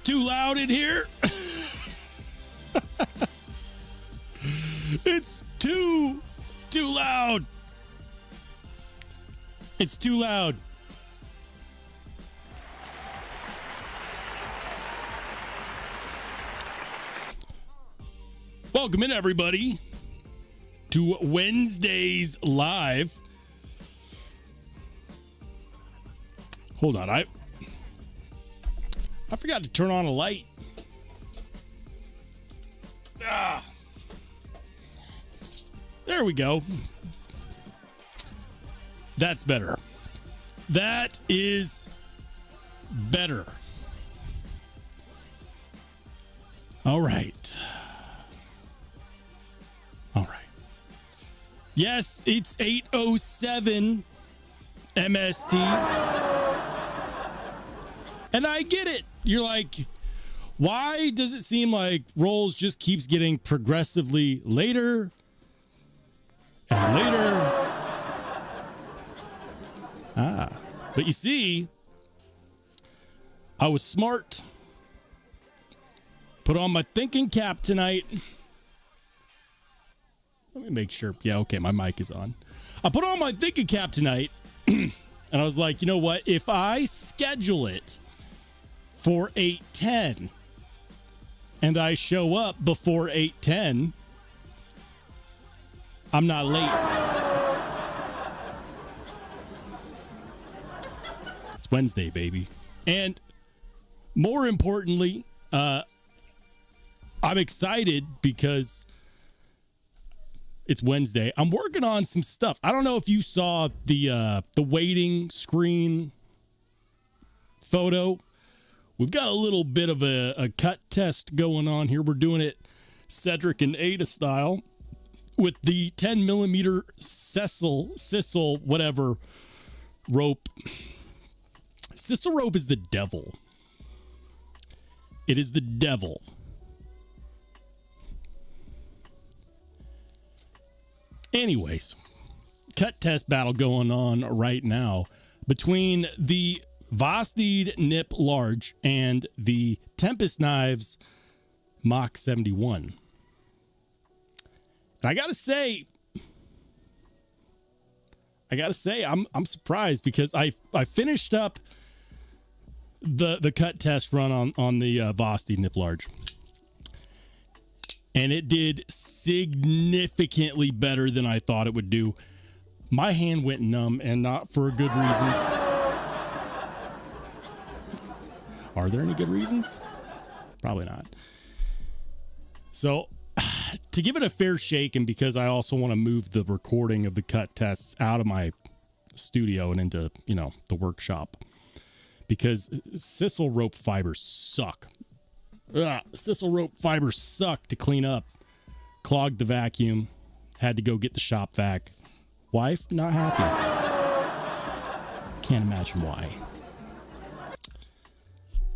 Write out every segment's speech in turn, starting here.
Too loud in here. It's too loud. It's too loud. Welcome in, everybody, to Wednesdays Live. Hold on, I forgot to turn on a light. There we go. That's better. That is better. All right. All right. Yes, it's 8:07 MST. And I get it. You're like, why does it seem like Rolls just keeps getting progressively later and later? But you see, I was smart. Put on my thinking cap tonight. Let me make sure. Yeah, okay, my mic is on. I put on my thinking cap tonight, and I was like, you know what? If I schedule it for 8:10 and I show up before 8:10, I'm not late. It's Wednesday, baby. And more importantly, I'm excited because it's Wednesday. I'm working on some stuff. I don't know if you saw the waiting screen photo. We've got a little bit of a cut test going on here. We're doing it Cedric and Ada style with the 10 millimeter sisal, whatever rope. Sisal rope is the devil. It is the devil. Anyways, cut test battle going on right now between the Vostede Nip Large and the Tempest Knives Mach 71. And I gotta say, I'm surprised because I finished up the cut test run on the Vostede Nip Large, and it did significantly better than I thought it would do. My hand went numb, and not for good reasons. Are there any good reasons? Probably not. So, to give it a fair shake, and because I also want to move the recording of the cut tests out of my studio and into, the workshop, because sisal rope fibers suck. Sisal rope fibers suck to clean up. Clogged the vacuum. Had to go get the shop vac. Wife not happy. Can't imagine why.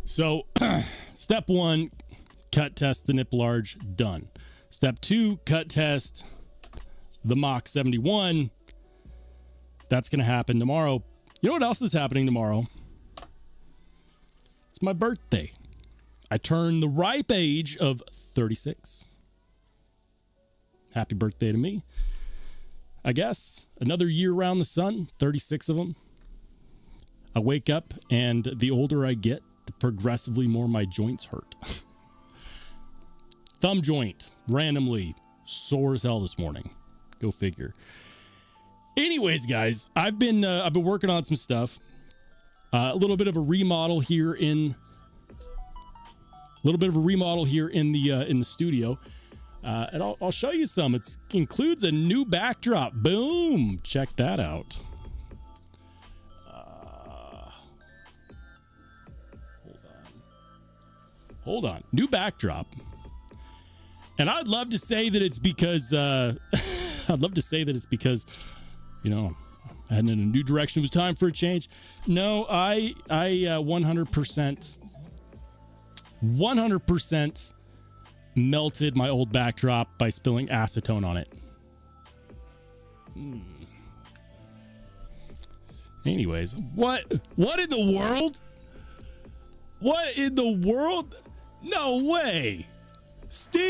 So, step 1, cut test the Nip Large, done. Step 2, cut test the Mach 71. That's going to happen tomorrow. You know what else is happening tomorrow? It's my birthday. I turn the ripe age of 36. Happy birthday to me. I guess another year around the sun, 36 of them. I wake up, and the older I get, the progressively more my joints hurt. Thumb joint, randomly, sore as hell this morning. Go figure. Anyways, guys, I've been working on some stuff. A little bit of a remodel here in the studio. And I'll show you some. It includes a new backdrop. Boom! Check that out. Hold on. New backdrop. And I'd love to say that it's because heading in a new direction. It was time for a change. No, I 100% melted my old backdrop by spilling acetone on it. Anyways, what in the world? What in the world? No way. Steve!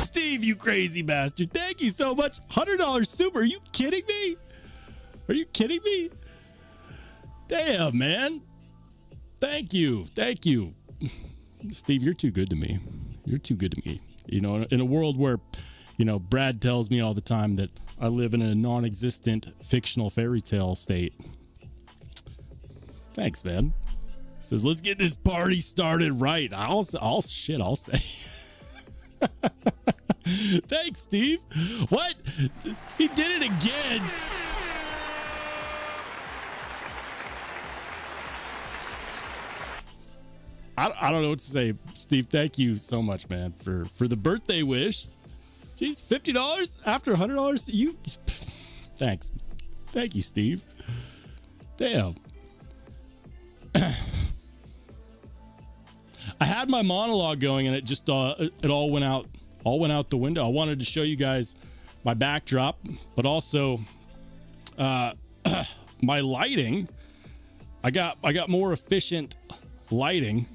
Steve, you crazy bastard. Thank you so much. $100 super. Are you kidding me? Are you kidding me? Damn, man. Thank you. Thank you. Steve, you're too good to me. You're too good to me. You know, in a world where, you know, Brad tells me all the time that I live in a non-existent fictional fairy tale state. Thanks, man. Says, let's get this party started right. I'll say. Thanks, Steve. What? He did it again. I don't know what to say. Steve, thank you so much, man, for the birthday wish. Jeez, $50 after $100? You thanks. Thank you, Steve. Damn. I had my monologue going and it just it all went out the window. I wanted to show you guys my backdrop, but also my lighting. I got more efficient lighting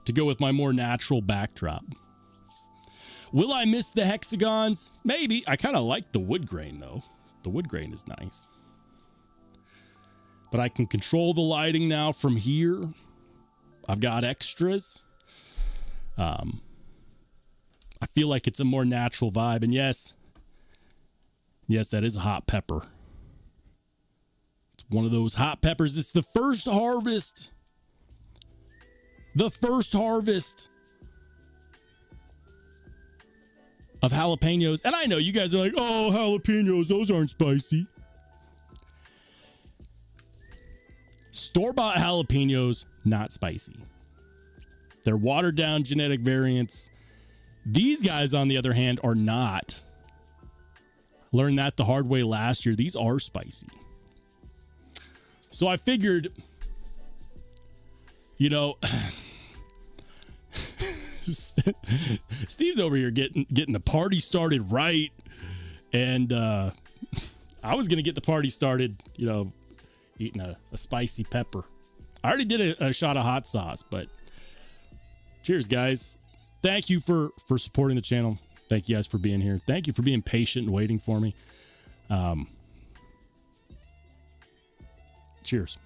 to go with my more natural backdrop. Will I miss the hexagons? Maybe. I kind of like the wood grain though. The wood grain is nice. But I can control the lighting now from here. I've got extras. I feel like it's a more natural vibe. And yes, that is a hot pepper. It's one of those hot peppers. It's the first harvest. The first harvest of jalapenos. And I know you guys are like, oh, jalapenos, those aren't spicy. Store-bought jalapenos, not spicy. They're watered-down genetic variants. These guys, on the other hand, are not. Learned that the hard way last year. These are spicy. So I figured, you know, Steve's over here getting the party started right. And I was going to get the party started, you know, eating a spicy pepper. I already did a shot of hot sauce, but cheers, guys. Thank you for supporting the channel. Thank you guys for being here. Thank you for being patient and waiting for me. Cheers.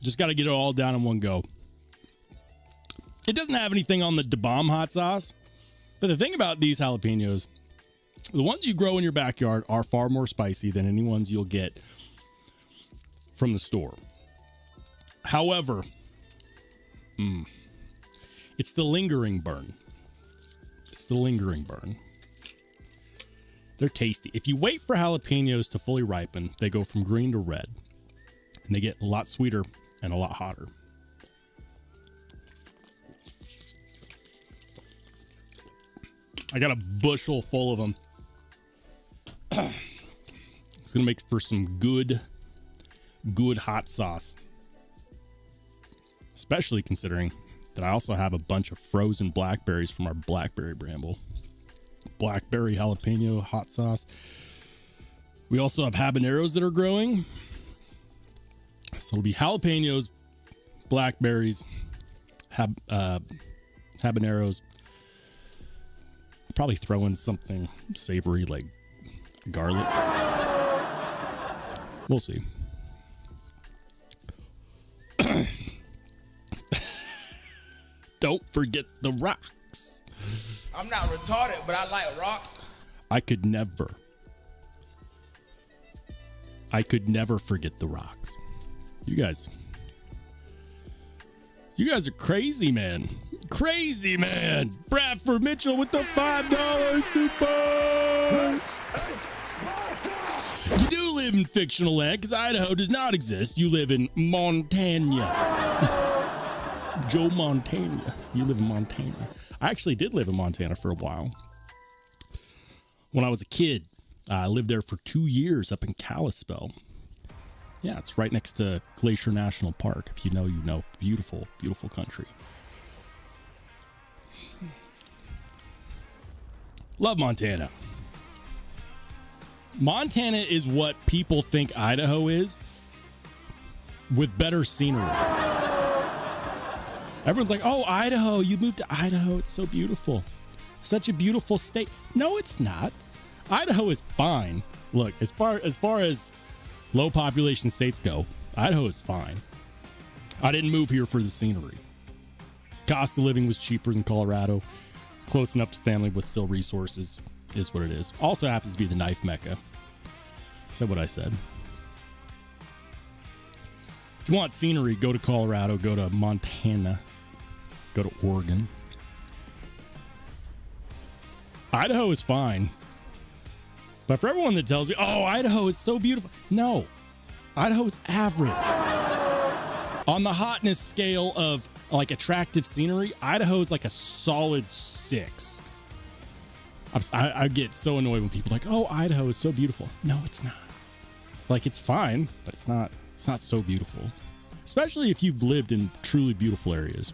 Just got to get it all down in one go. It doesn't have anything on the Da Bomb hot sauce, but the thing about these jalapenos, the ones you grow in your backyard are far more spicy than any ones you'll get from the store. However, it's the lingering burn. It's the lingering burn. They're tasty. If you wait for jalapenos to fully ripen, they go from green to red, and they get a lot sweeter and a lot hotter. I got a bushel full of them. It's gonna make for some good hot sauce, especially considering that I also have a bunch of frozen blackberries from our blackberry bramble. Blackberry jalapeno hot sauce. We also have habaneros that are growing. So it'll be jalapenos, blackberries, habaneros. Probably throw in something savory like garlic. We'll see. Don't forget the rocks. I'm not retarded, but I like rocks. I could never forget the rocks. You guys are crazy, man. Crazy, man. Bradford Mitchell with the $5 super. You do live in fictional land because Idaho does not exist. You live in Montana. Joe Montana. You live in Montana. I actually did live in Montana for a while. when I was a kid. I lived there for 2 years up in Kalispell. Yeah, it's right next to Glacier National Park. If you know, you know. Beautiful, beautiful country. Love Montana. Montana is what people think Idaho is, with better scenery. Everyone's like, oh, Idaho, you moved to Idaho. It's so beautiful. Such a beautiful state. No, it's not. Idaho is fine. Look, as far as low population states go, Idaho is fine. I didn't move here for the scenery. Cost of living was cheaper than Colorado. Close enough to family with still resources is what it is. Also happens to be the knife mecca. Said what I said. If you want scenery, go to Colorado, go to Montana, go to Oregon. Idaho is fine. But for everyone that tells me, oh, Idaho is so beautiful. No, Idaho is average. On the hotness scale of like attractive scenery, Idaho is like a solid 6. I get so annoyed when people are like, oh, Idaho is so beautiful. No, it's not. Like, it's fine, but it's not so beautiful. Especially if you've lived in truly beautiful areas.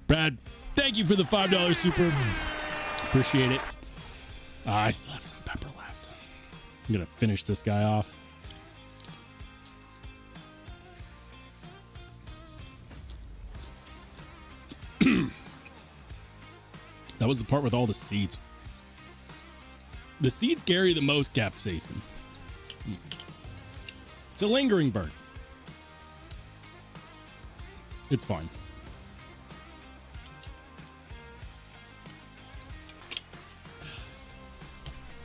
Brad, thank you for the $5 super. Appreciate it. I still have some pepper left. I'm going to finish this guy off. That was the part with all the seeds. The seeds carry the most capsaicin. It's a lingering burn. It's fine.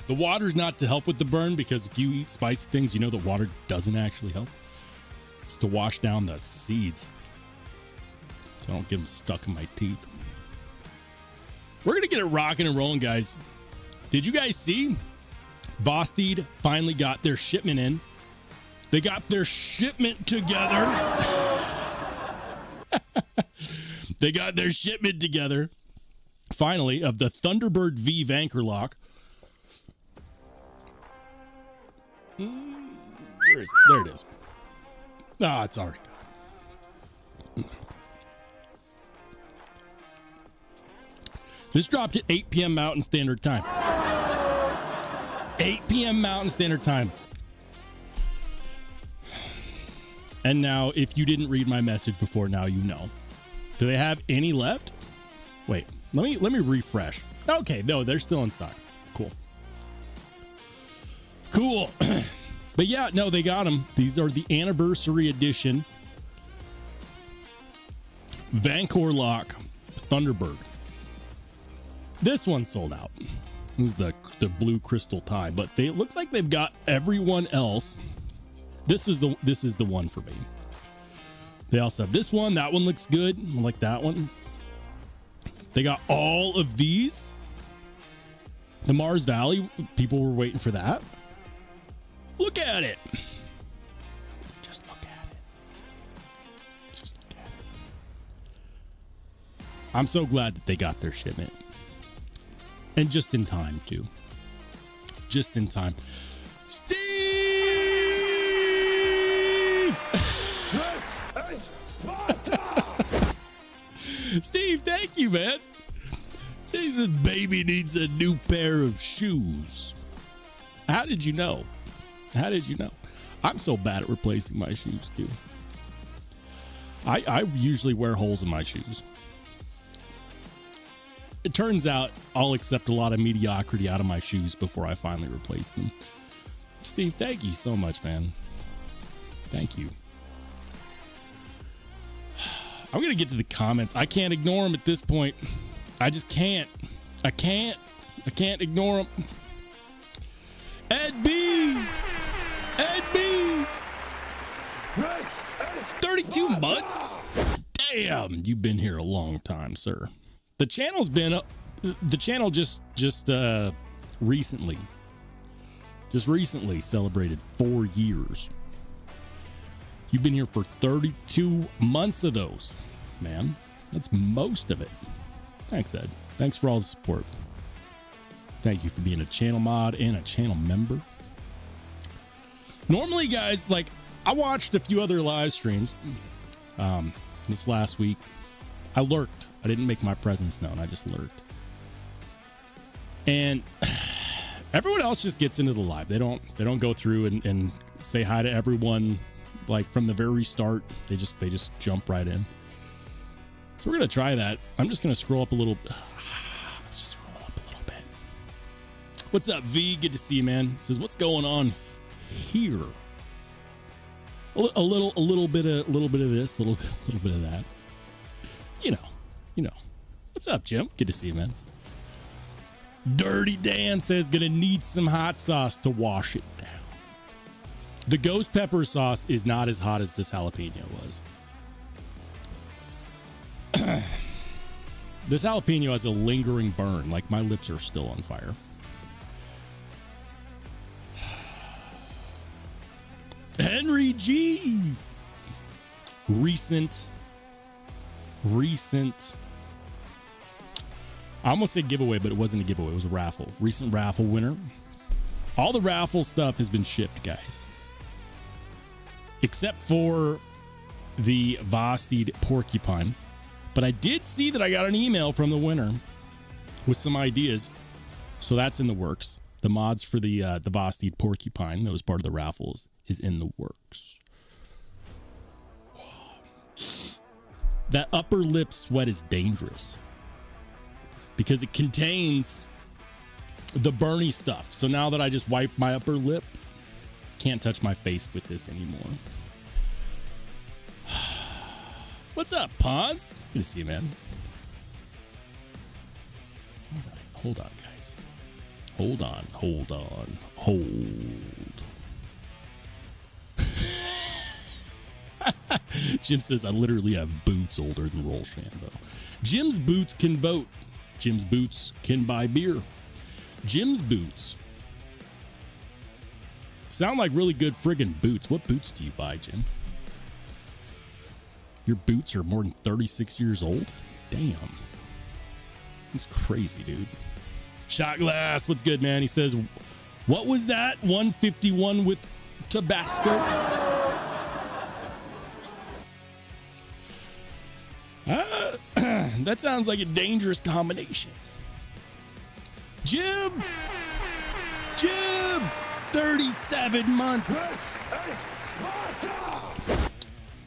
The water's not to help with the burn, because if you eat spicy things, you know the water doesn't actually help. It's to wash down the seeds, so I don't get them stuck in my teeth. We're going to get it rocking and rolling, guys. Did you guys see? Vosteed finally got their shipment in. They got their shipment together. They got their shipment together, finally, of the Thunderbird V Vanker lock. Where is it? There it is. Ah, it's already gone. This dropped at 8 p.m. Mountain Standard Time. 8 p.m. Mountain Standard Time. And now, if you didn't read my message before, now you know. Do they have any left? Wait, let me refresh. Okay, no, they're still in stock. Cool. Cool. But yeah, no, they got them. These are the anniversary edition Vancor Lock Thunderbird. This one sold out. It was the blue crystal tie, but it looks like they've got everyone else. This is the one for me. They also have this one. That one looks good. I like that one. They got all of these. The Mars Valley, people were waiting for that. Look at it. Just look at it. Just look at it. I'm so glad that they got their shipment. And just in time, too. Just in time. Steve! This is Sparta! Steve, thank you, man. Jesus, baby needs a new pair of shoes. How did you know? How did you know? I'm so bad at replacing my shoes, too. I usually wear holes in my shoes. It turns out I'll accept a lot of mediocrity out of my shoes before I finally replace them. Steve, thank you so much, man. Thank you. I'm going to get to the comments. I can't ignore them at this point. I just can't. I can't ignore them. Ed B! Ed B! 32 months? Damn, you've been here a long time, sir. The channel's been up. The channel just recently celebrated 4 years. You've been here for 32 months of those, man. That's most of it. Thanks, Ed. Thanks for all the support. Thank you for being a channel mod and a channel member. Normally, guys, like, I watched a few other live streams this last week. I lurked. I didn't make my presence known. I just lurked. And everyone else just gets into the live. They don't go through and say hi to everyone like from the very start. They just jump right in. So we're gonna try that. I'm just gonna scroll up a little. Just scroll up a little bit. What's up, V? Good to see you, man. Says, what's going on here? A little bit of this, little bit of that. You know. What's up, Jim? Good to see you, man. Dirty Dan says, gonna need some hot sauce to wash it down. The ghost pepper sauce is not as hot as this jalapeno was. This jalapeno has a lingering burn, like my lips are still on fire. Henry G. Recent. I almost said giveaway, but it wasn't a giveaway. It was a raffle. Recent raffle winner. All the raffle stuff has been shipped, guys. Except for the Vosted porcupine. But I did see that I got an email from the winner with some ideas. So that's in the works. The mods for the Vosted porcupine that was part of the raffles is in the works. That upper lip sweat is dangerous because it contains the burny stuff. So now that I just wiped my upper lip, can't touch my face with this anymore. What's up, Pons? Good to see you, man. Hold on, guys. Hold on. Jim says, I literally have boots older than Rollshambo. Jim's boots can vote. Jim's boots can buy beer. Jim's boots sound like really good friggin' boots. What boots do you buy, Jim? Your boots are more than 36 years old? Damn. That's crazy, dude. Shot Glass, what's good, man? He says, what was that? 151 with Tabasco? That sounds like a dangerous combination. Jim! 37 months.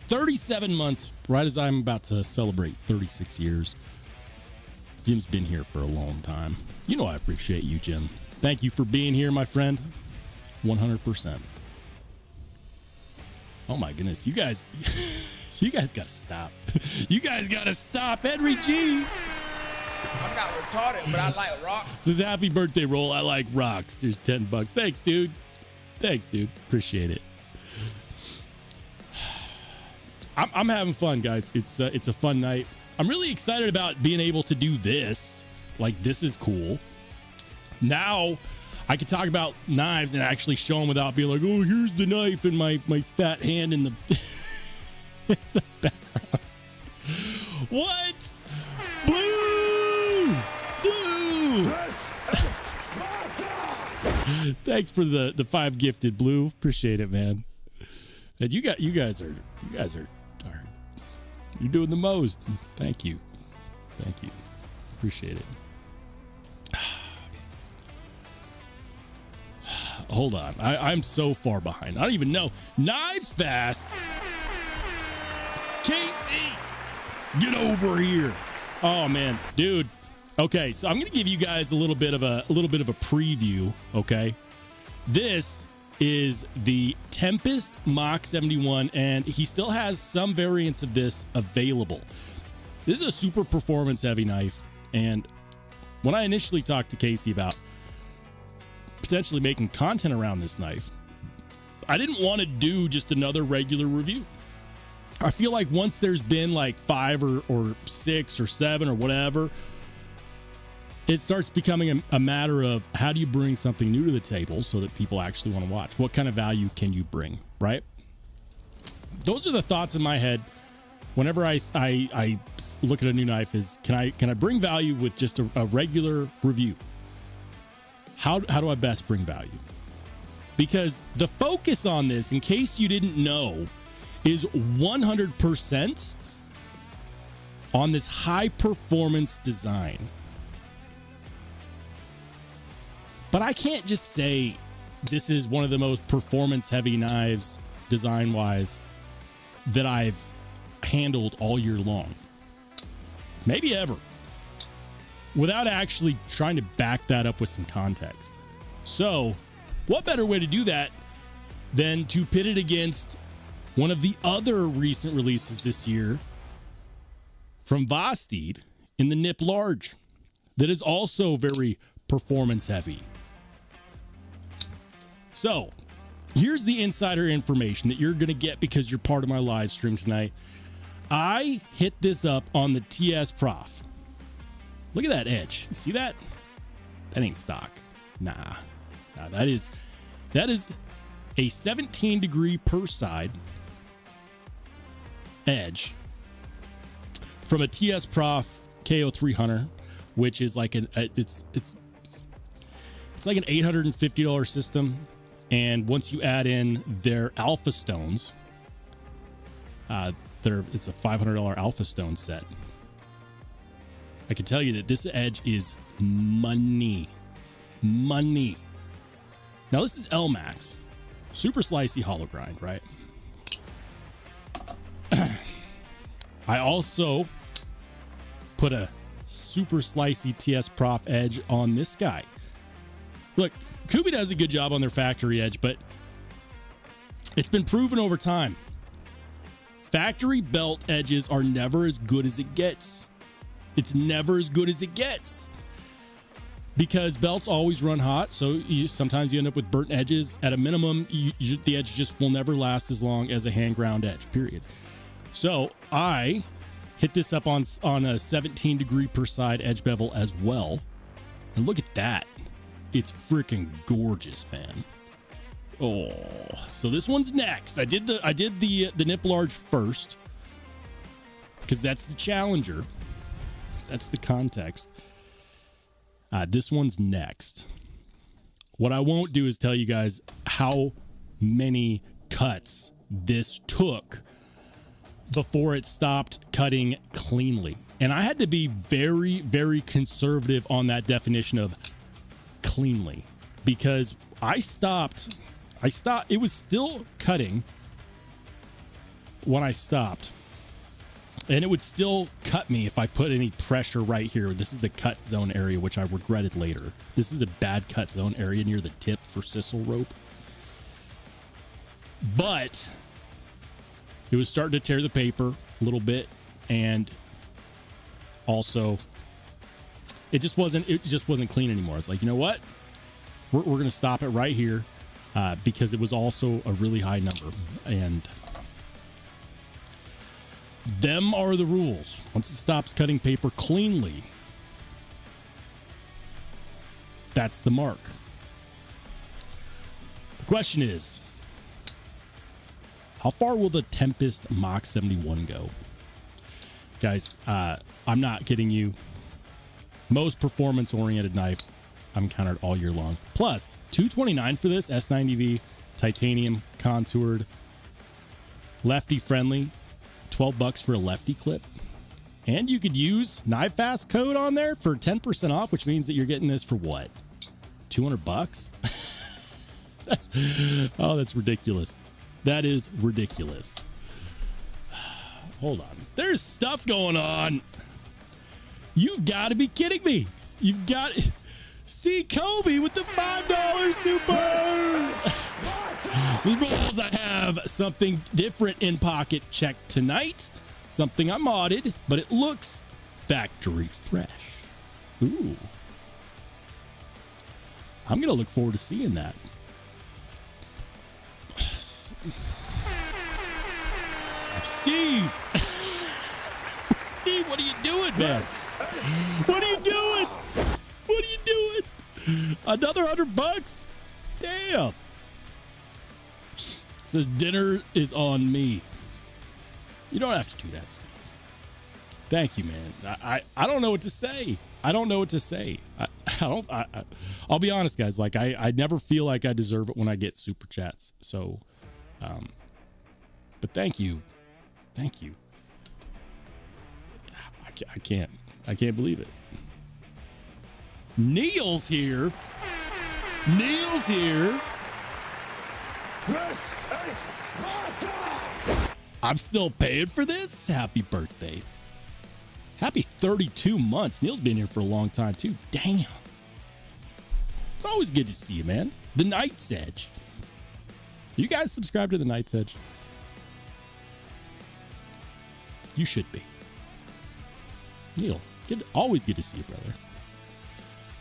37 months, right as I'm about to celebrate 36 years. Jim's been here for a long time. You know I appreciate you, Jim. Thank you for being here, my friend. 100%. Oh my goodness, you guys gotta stop. You guys gotta stop. Henry G. I'm not retarded, but I like rocks. This is happy birthday roll. I like rocks. There's $10. Thanks, dude. Appreciate it. I'm having fun, guys. It's a fun night. I'm really excited about being able to do this. Like, this is cool. Now I can talk about knives and actually show them without being like, oh, here's the knife and my fat hand in the, in the background. What? Blue! Thanks for the 5 gifted, Blue. Appreciate it, man. And you guys are you're doing the most. Thank you. Appreciate it. Hold on. I'm so far behind. I don't even know. Knives Fast. Casey, get over here. Oh man, dude. Okay, so I'm gonna give you guys a little bit of a preview. Okay, this is the Tempest Mach 71, and he still has some variants of this available. This is a super performance heavy knife, and when I initially talked to Casey about potentially making content around this knife, I didn't want to do just another regular review. I feel like once there's been like 5 or 6 or 7 or whatever, it starts becoming a matter of how do you bring something new to the table so that people actually want to watch? What kind of value can you bring, right? Those are the thoughts in my head whenever I look at a new knife is, can I bring value with just a regular review? how do I best bring value? Because the focus on this, in case you didn't know, is 100% on this high performance design. But I can't just say this is one of the most performance heavy knives design wise that I've handled all year long. Maybe ever. Without actually trying to back that up with some context. So, what better way to do that than to pit it against one of the other recent releases this year from Vostede in the Nip Large that is also very performance heavy. So, here's the insider information that you're going to get because you're part of my live stream tonight. I hit this up on the TS Prof. Look at that edge. You see that? That ain't stock. Nah, that is a 17 degree per side edge from a TS Prof KO3 Hunter, which is like it's like an $850 system. And once you add in their Alpha Stones, it's a $500 Alpha Stone set. I can tell you that this edge is money. Money. Now, this is LMAX. Super slicey hollow grind, right? I also put a super slicey TS Prof edge on this guy. Look, Kubi does a good job on their factory edge, but it's been proven over time. Factory belt edges are never as good as it gets. It's never as good as it gets because belts always run hot. So sometimes you end up with burnt edges. At a minimum, the edge just will never last as long as a hand ground edge, period. So I hit this up on a 17 degree per side edge bevel as well. And look at that. It's freaking gorgeous, man. Oh, so this one's next. I did the Nip Large first because that's the challenger. That's the context. This one's next. What I won't do is tell you guys how many cuts this took before it stopped cutting cleanly. And I had to be very, very conservative on that definition of cleanly because I stopped. It was still cutting when I stopped. And it would still cut me if I put any pressure right here. This is the cut zone area, which I regretted later. This is a bad cut zone area near the tip for sisal rope. But it was starting to tear the paper a little bit. And also, it just wasn't clean anymore. It's like, you know what? We're going to stop it right here because it was also a really high number. And them are the rules. Once it stops cutting paper cleanly, that's the mark. The question is, how far will the Tempest Mach 71 go? Guys, I'm not kidding you. Most performance-oriented knife I'm encountered all year long. Plus, $229 for this S90V, titanium, contoured, lefty-friendly. $12 for a lefty clip. And you could use Knife Fast code on there for 10% off, which means that you're getting this for what? $200? That's ridiculous. That is ridiculous. Hold on. There's stuff going on. You've got to be kidding me. You've got see Kobe with the $5 super. The rules, I have something different in pocket check tonight. Something I modded, but it looks factory fresh. Ooh. I'm going to look forward to seeing that. Steve! Steve, what are you doing, man? What are you doing? What are you doing? Another $100? Damn. It says dinner is on me. You don't have to do that, Steve. Thank you, man. I don't know what to say. I don't know what to say. I'll be honest, guys. Like I never feel like I deserve it when I get super chats. So, but thank you. I can't believe it. Neil's here. This is Sparta! I'm still paying for this. Happy birthday. Happy 32 months. Neil's been here for a long time too. Damn. It's always good to see you, man. The Night's Edge. You guys subscribe to the Night's Edge? You should be. Neil, always good to see you, brother.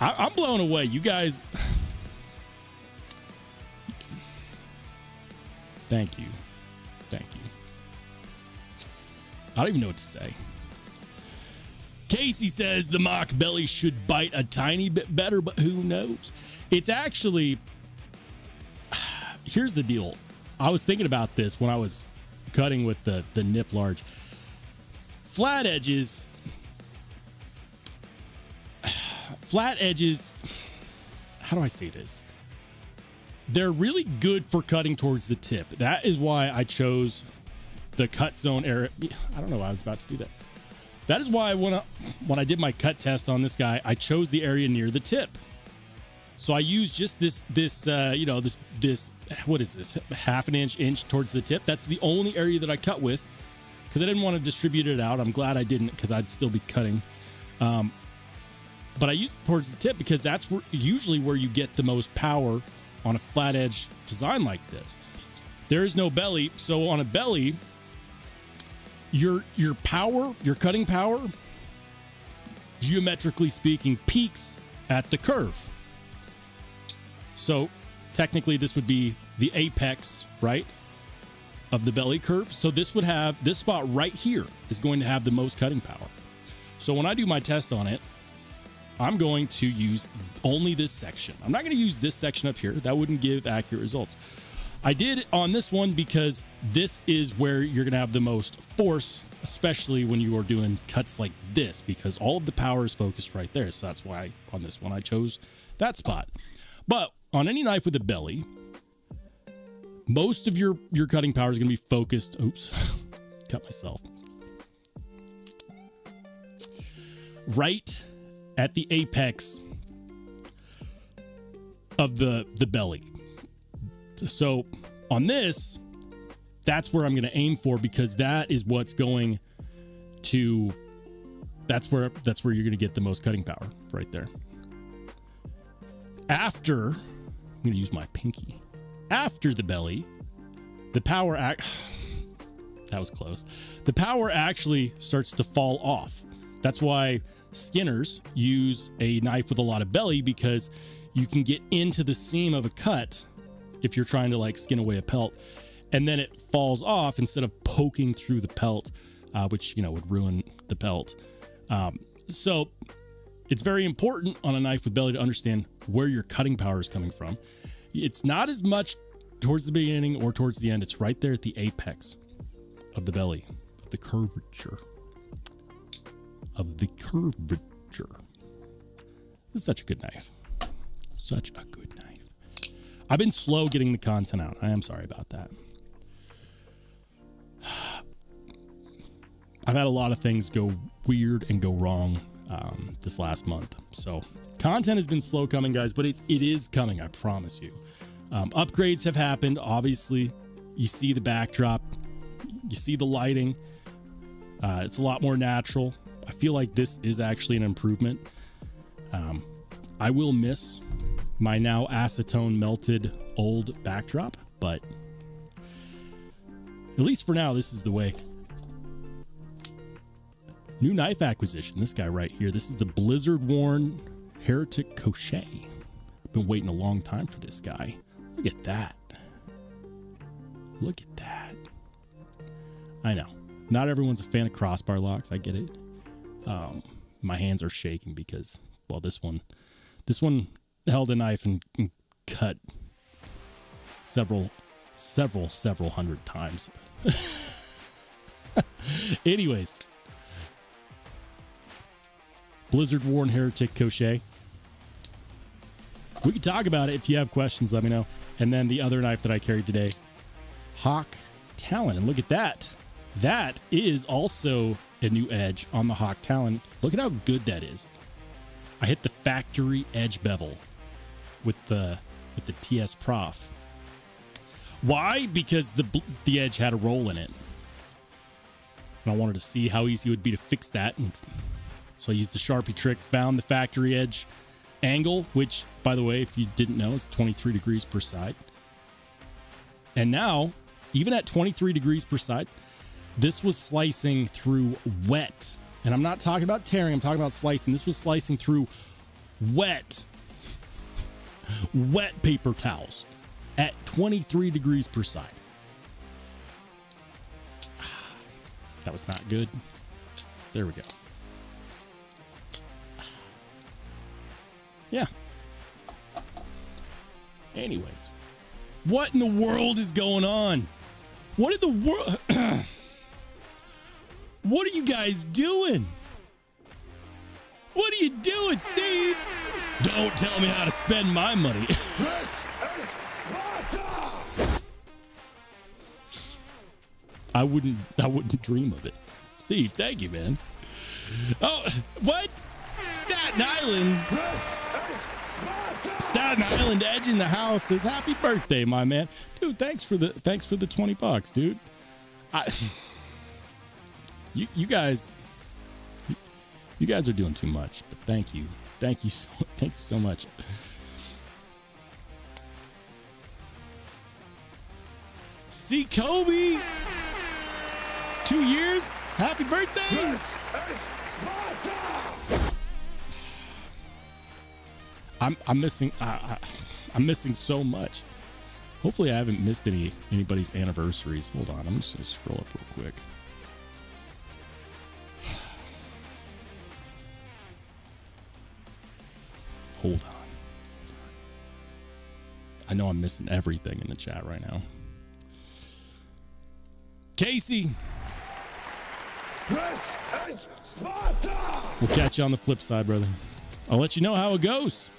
I'm blown away. You guys. Thank you. I don't even know what to say. Casey says the mock belly should bite a tiny bit better, but who knows? It's actually, here's the deal. I was thinking about this when I was cutting with the nip large. Flat edges, how do I say this? They're really good for cutting towards the tip. That is why I chose the cut zone area. I don't know why I was about to do that. That is why when I did my cut test on this guy, I chose the area near the tip. So I used just this what is this, half an inch towards the tip. That's the only area that I cut with because I didn't want to distribute it out. I'm glad I didn't because I'd still be cutting. But I used it towards the tip because that's usually where you get the most power on a flat edge design like this. There is no belly, so on a belly, your cutting power, geometrically speaking, peaks at the curve. So technically this would be the apex, right, of the belly curve. So this would have, this spot right here is going to have the most cutting power. So when I do my test on it, I'm going to use only this section. I'm not going to use this section up here. That wouldn't give accurate results. I did on this one because this is where you're going to have the most force, especially when you are doing cuts like this, because all of the power is focused right there. So that's why on this one I chose that spot. But on any knife with a belly, most of your cutting power is going to be focused. Oops, cut myself. Right at the apex of the belly. So on this, that's where I'm going to aim for, because that is what's going to, that's where you're going to get the most cutting power right there. After, I'm going to use my pinky. After the belly, the power that was close. The power actually starts to fall off. That's why skinners use a knife with a lot of belly, because you can get into the seam of a cut if you're trying to like skin away a pelt, and then it falls off instead of poking through the pelt, which, you know, would ruin the pelt. So it's very important on a knife with belly to understand where your cutting power is coming from. It's not as much towards the beginning or towards the end. It's right there at the apex of the belly, of the curvature. This is such a good knife. Such a good knife. I've been slow getting the content out. I am sorry about that. I've had a lot of things go weird and go wrong this last month. So content has been slow coming, guys, but it is coming, I promise you. Upgrades have happened. Obviously, you see the backdrop. You see the lighting. It's a lot more natural. I feel like this is actually an improvement. I will miss my now acetone melted old backdrop, but at least for now, this is the way. New knife acquisition. This guy right here. This is the Blizzard worn Heretic Crochet. I've been waiting a long time for this guy. Look at that. Look at that. I know. Not everyone's a fan of crossbar locks. I get it. My hands are shaking because, well, this one held a knife and cut several hundred times. Anyways, Blizzard Worn Heretic Crochet. We can talk about it. If you have questions, let me know. And then the other knife that I carried today, Hawk Talon. And look at that. That is also a new edge on the Hawk Talon. Look at how good that is. I hit the factory edge bevel with the TS Prof. Why? Because the edge had a roll in it. And I wanted to see how easy it would be to fix that. And so I used the Sharpie trick, found the factory edge angle, which, by the way, if you didn't know, is 23 degrees per side. And now, even at 23 degrees per side, this was slicing through wet. And I'm not talking about tearing, I'm talking about slicing. This was slicing through wet paper towels at 23 degrees per side. That was not good. There we go. Yeah. Anyways, what in the world is going on? What in the world? What are you guys doing? What are you doing, Steve? Don't tell me how to spend my money. I wouldn't dream of it. Steve, thank you, man. Oh, what? Staten Island. Staten Island Edge in the house says happy birthday, my man. Dude, thanks for the $20, dude. You guys are doing too much, but thank you so much. See Kobe, 2 years. Happy birthday. I'm missing so much. Hopefully I haven't missed anybody's anniversaries. Hold on, I'm just gonna scroll up real quick. Hold on. I know I'm missing everything in the chat right now. Casey. We'll catch you on the flip side, brother. I'll let you know how it goes.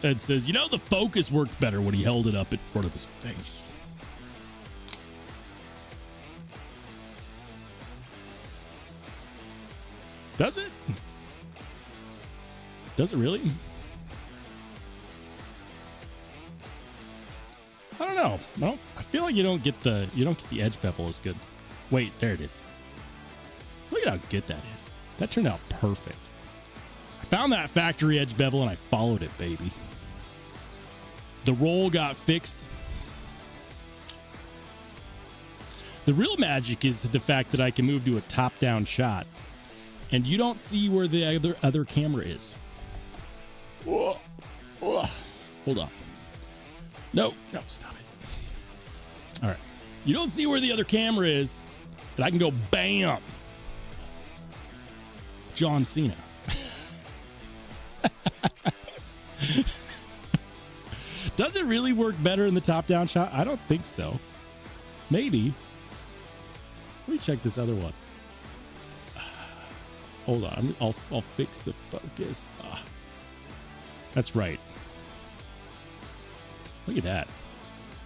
Ed says, you know, the focus worked better when he held it up in front of his face. Does it? Does it really? I don't know. I feel like you don't get the edge bevel as good. Wait, there it is. Look at how good that is. That turned out perfect. I found that factory edge bevel and I followed it, baby. The roll got fixed. The real magic is the fact that I can move to a top-down shot and you don't see where the other camera is. Whoa. Hold on. No, stop it. All right. You don't see where the other camera is, and I can go bam. John Cena. Does it really work better in the top-down shot? I don't think so. Maybe. Let me check this other one. Hold on. I'll fix the focus. That's right. Look at that.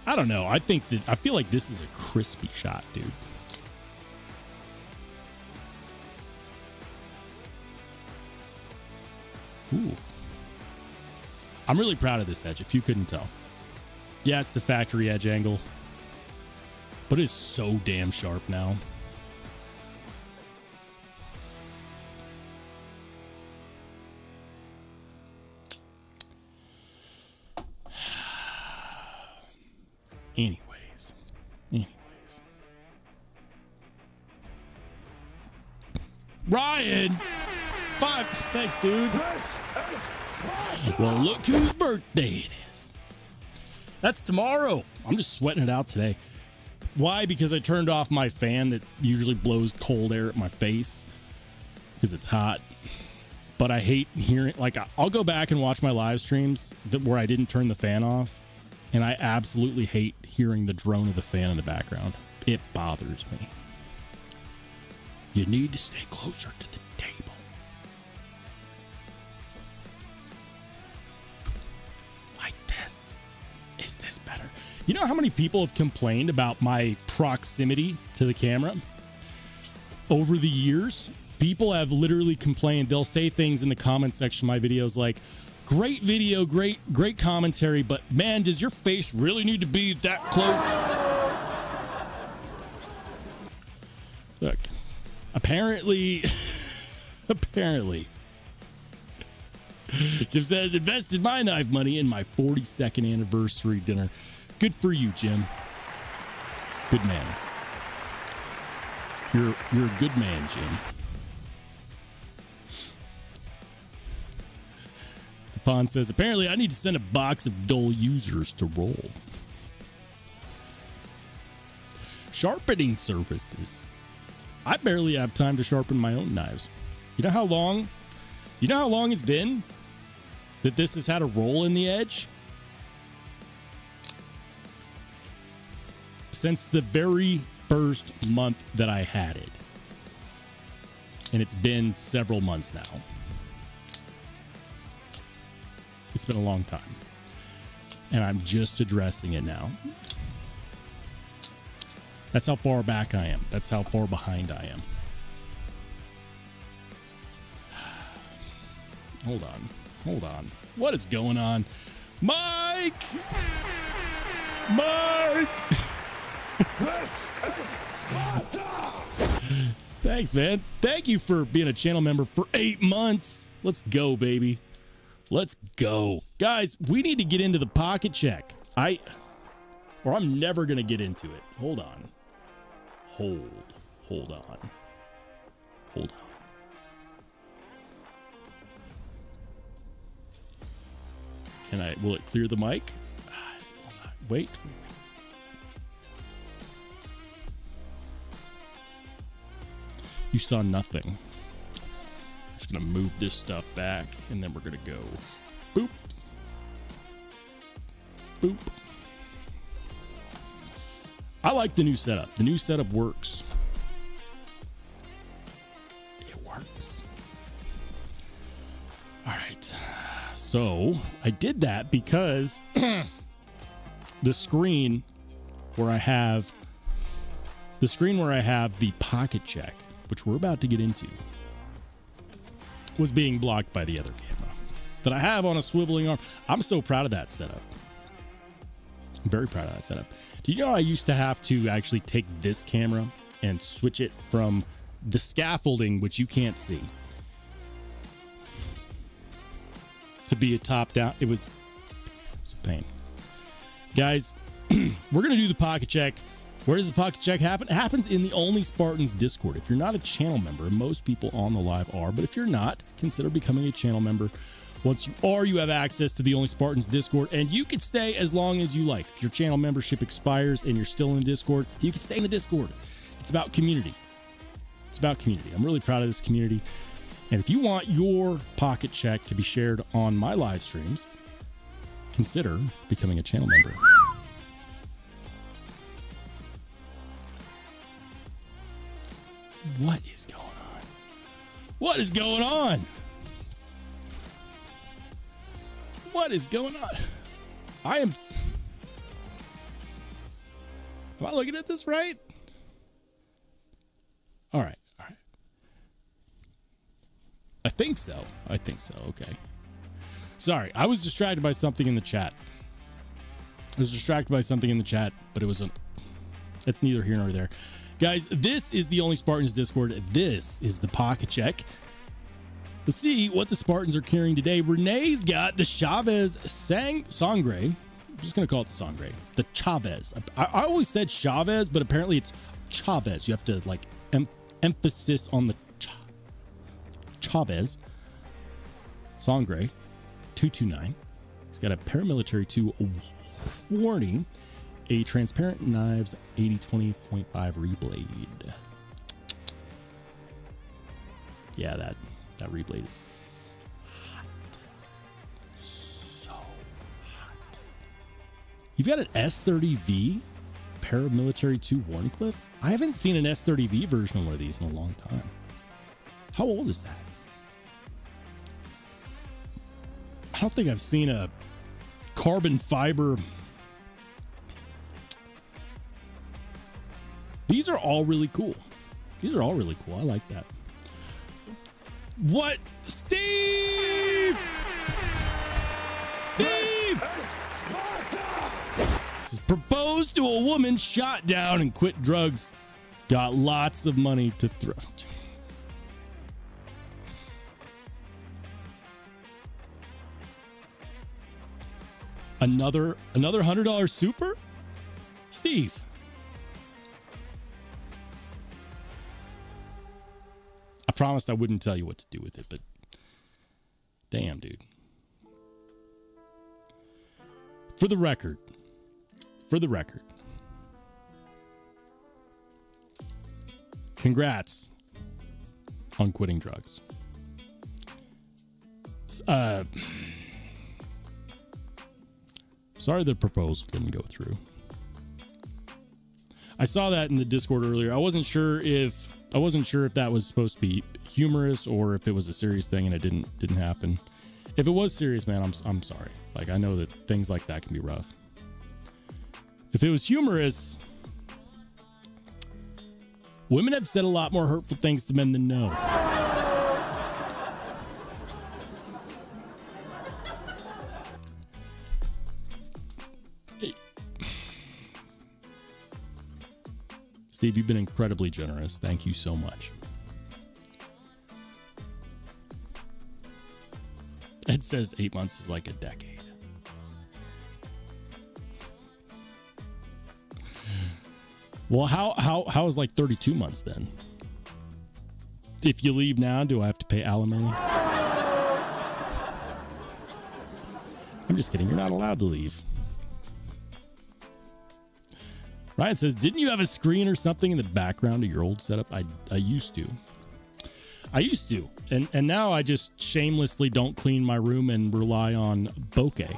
I don't know. I feel like this is a crispy shot, dude. Ooh. I'm really proud of this edge, if you couldn't tell. Yeah, it's the factory edge angle, but it's so damn sharp now. Anyways. Ryan! 5. Thanks, dude. Well, look whose birthday it is. That's tomorrow. I'm just sweating it out today. Why? Because I turned off my fan that usually blows cold air at my face because it's hot. But I hate hearing, like, I'll go back and watch my live streams where I didn't turn the fan off. And I absolutely hate hearing the drone of the fan in the background. It bothers me. You need to stay closer to the table. Like this. Is this better? You know how many people have complained about my proximity to the camera? Over the years, people have literally complained. They'll say things in the comment section of my videos like, great video, great commentary, but man, does your face really need to be that close? Look, apparently, Jim says, invested my knife money in my 42nd anniversary dinner. Good for you, Jim. Good man. You're a good man, Jim. The Pond says, apparently I need to send a box of dull users to roll. Sharpening surfaces. I barely have time to sharpen my own knives. You know how long it's been that this has had a roll in the edge? Since the very first month that I had it. And it's been several months now. It's been a long time. And I'm just addressing it now. That's how far back I am. That's how far behind I am. Hold on. What is going on? Mike! Thanks, man. Thank you for being a channel member for 8 months. Let's go, baby. Let's go. Guys, we need to get into the pocket check. I'm never going to get into it. Hold on. Hold on. Will it clear the mic? Wait. You saw nothing. Just gonna move this stuff back, and then we're gonna go boop, boop. I like the new setup. The new setup works. It works. All right. So I did that because the screen where I have the pocket check, which we're about to get into, was being blocked by the other camera that I have on a swiveling arm. I'm so proud of that setup. I'm very proud of that setup. Do you know I used to have to actually take this camera and switch it from the scaffolding, which you can't see, to be a top down? It was a pain. Guys, we're going to do the pocket check. Where does the pocket check happen? It happens in the Only Spartans Discord. If you're not a channel member, most people on the live are, but if you're not, consider becoming a channel member. Once you are, you have access to the Only Spartans Discord, and you can stay as long as you like. If your channel membership expires and you're still in the Discord, you can stay in the Discord. It's about community. I'm really proud of this community. And if you want your pocket check to be shared on my live streams, consider becoming a channel member. What is going on? What is going on? What is going on? Am I looking at this right? All right. I think so. Okay. Sorry, I was distracted by something in the chat. But it's neither here nor there. Guys, this is the Only Spartans Discord. This is the pocket check. Let's see what the Spartans are carrying today. Renee's got the Chavez Sangre. I'm just going to call it the Sangre. The Chavez. I always said Chavez, but apparently it's Chavez. You have to like emphasis on the Chavez. Sangre 229. He's got a paramilitary 2 warning. A transparent knives 80/20.5 reblade. Yeah, that reblade is hot. So hot. You've got an S30V paramilitary 2 Warncliffe? I haven't seen an S30V version of one of these in a long time. How old is that? I don't think I've seen a carbon fiber. These are all really cool. These are all really cool. I like that. What? Steve! Steve! Proposed to a woman, shot down, and quit drugs. Got lots of money to throw. Another $100 super? Steve. I promised I wouldn't tell you what to do with it, but damn, dude. For the record, congrats on quitting drugs. Sorry the proposal didn't go through. I saw that in the Discord earlier. I wasn't sure if that was supposed to be humorous or if it was a serious thing and it didn't happen. If it was serious, man, I'm sorry. Like, I know that things like that can be rough. If it was humorous, women have said a lot more hurtful things to men than no. Steve, you've been incredibly generous. Thank you so much. Ed says 8 months is like a decade. Well, how is like 32 months then? If you leave now, do I have to pay alimony? I'm just kidding. You're not allowed to leave. Ryan says, didn't you have a screen or something in the background of your old setup? I used to. And now I just shamelessly don't clean my room and rely on bokeh.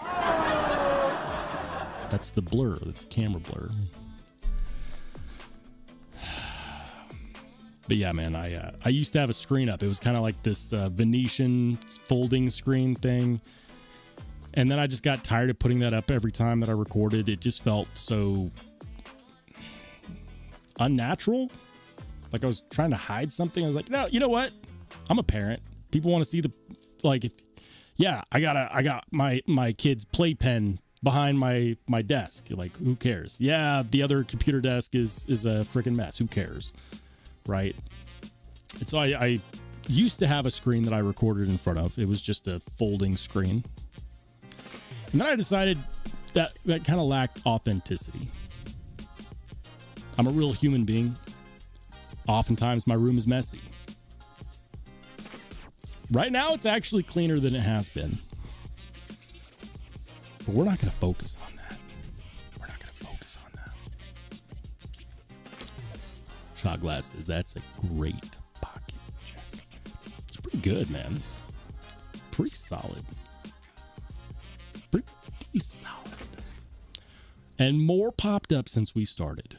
That's the blur. That's camera blur. But yeah, man, I used to have a screen up. It was kind of like this Venetian folding screen thing. And then I just got tired of putting that up every time that I recorded. It just felt so unnatural. Like I was trying to hide something. I was like, no, you know what? I'm a parent. People want to see I got my kid's playpen behind my desk. Like, who cares? Yeah, the other computer desk is a freaking mess. Who cares? Right? And so I used to have a screen that I recorded in front of. It was just a folding screen. And then I decided that kind of lacked authenticity. I'm a real human being. Oftentimes my room is messy. Right now it's actually cleaner than it has been. But we're not going to focus on that. Shot Glass says that's a great pocket check. It's pretty good, man. Pretty solid. Pretty solid. And more popped up since we started.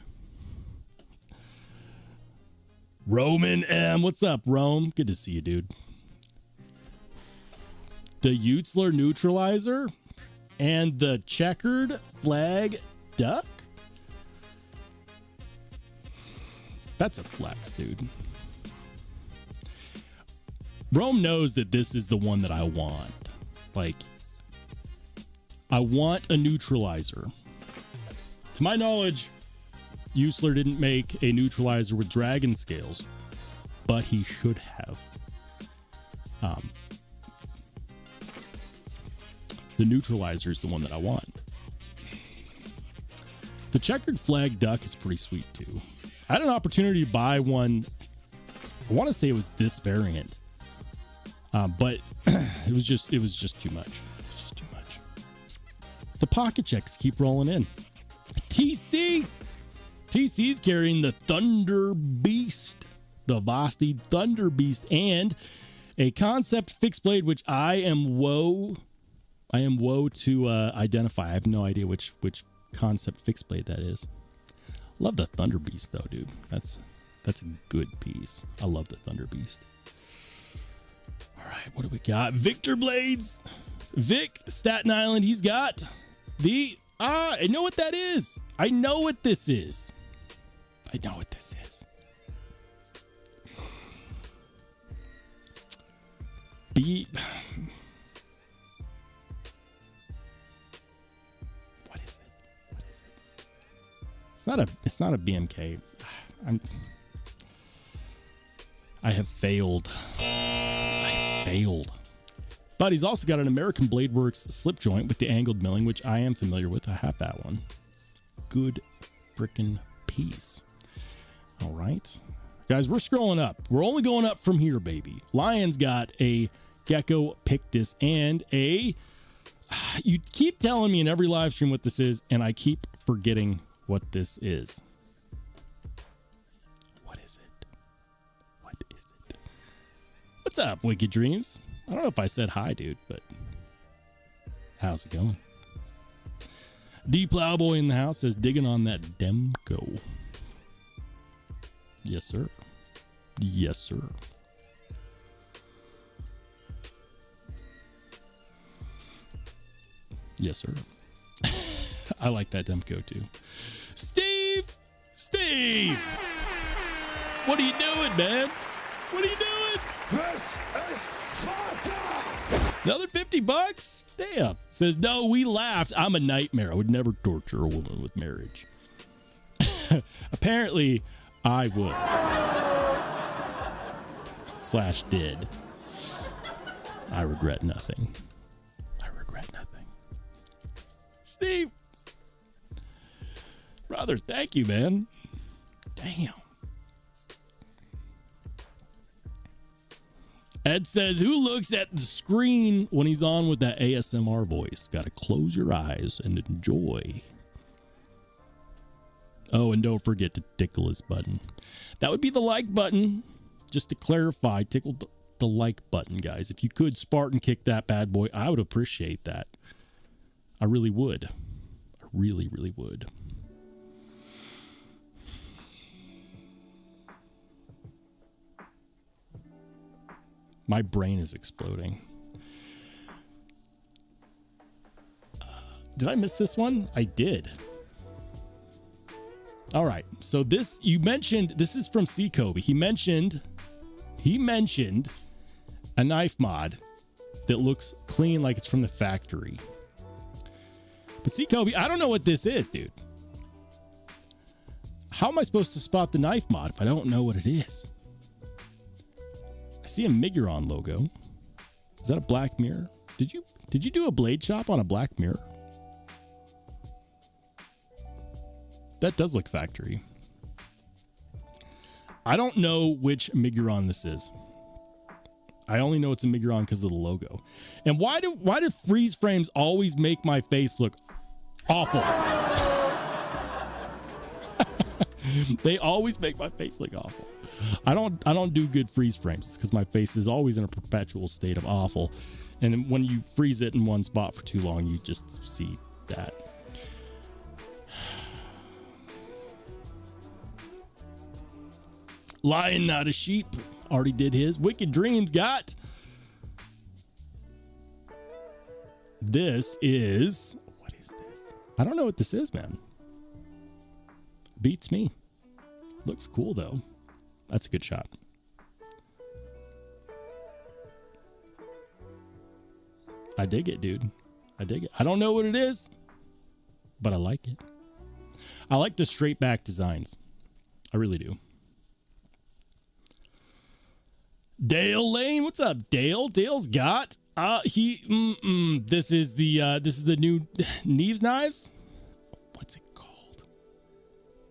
Roman M. What's up, Rome? Good to see you, dude. The Utzler neutralizer and the checkered flag duck. That's a flex, dude. Rome knows that this is the one that I want. Like, I want a neutralizer. To my knowledge, Utzler didn't make a neutralizer with dragon scales, but he should have. The neutralizer is the one that I want. The checkered flag duck is pretty sweet too. I had an opportunity to buy one. I want to say it was this variant, but it was just too much. The pocket checks keep rolling in. TC's carrying the Thunder Beast, the Vosti Thunder Beast, and a concept fixed blade, which I am woe to identify. I have no idea which concept fixed blade that is. Love the Thunder Beast though, dude. That's a good piece. I love the Thunder Beast. All right, what do we got? Victor Blades. Vic, Staten Island. He's got the I know what that is. I know what this is. I know what this is. What is it? What is it? It's not a BMK. I have failed. I failed. But he's also got an American Blade Works slip joint with the angled milling, which I am familiar with. I have that one. Good freaking piece. All right. Guys, we're scrolling up. We're only going up from here, baby. Lion's got a Gecko Pictus and a... You keep telling me in every live stream what this is, and I keep forgetting what this is. What is it? What is it? What's up, Wicked Dreams? I don't know if I said hi, dude, but how's it going? D Plowboy in the house says, digging on that Demco. Yes, sir. Yes, sir. Yes, sir. I like that Demco too. Steve! Steve! What are you doing, man? What are you doing? This is Sparta! Another $50? Damn. Says, no, we laughed. I'm a nightmare. I would never torture a woman with marriage. Apparently, I would. / did. I regret nothing. I regret nothing. Steve! Brother, thank you, man. Damn. Ed says, who looks at the screen when he's on with that ASMR voice? Got to close your eyes and enjoy. Oh, and don't forget to tickle his button. That would be the like button. Just to clarify, tickle the like button, guys. If you could Spartan kick that bad boy, I would appreciate that. I really would. I really, really would. My brain is exploding. Did I miss this one? I did. All right. So this, you mentioned, this is from C. Kobe. He mentioned a knife mod that looks clean like it's from the factory. But C. Kobe, I don't know what this is, dude. How am I supposed to spot the knife mod if I don't know what it is? I see a Miguron logo. Is that a black mirror? Did you do a blade shop on a black mirror? That does look factory. I don't know which Miguron this is. I only know it's a Miguron because of the logo. And why do freeze frames always make my face look awful? They always make my face look awful. I don't do good freeze frames. It's because my face is always in a perpetual state of awful. And when you freeze it in one spot for too long, you just see that. Lion, not a sheep. Already did his. Wicked Dreams got. This is. What is this? I don't know what this is, man. Beats me. Looks cool, though. That's a good shot. I dig it, dude. I dig it. I don't know what it is, but I like it. I like the straight back designs. I really do. Dale Lane, what's up, Dale? Dale's got this is the new Knives knives. What's it called?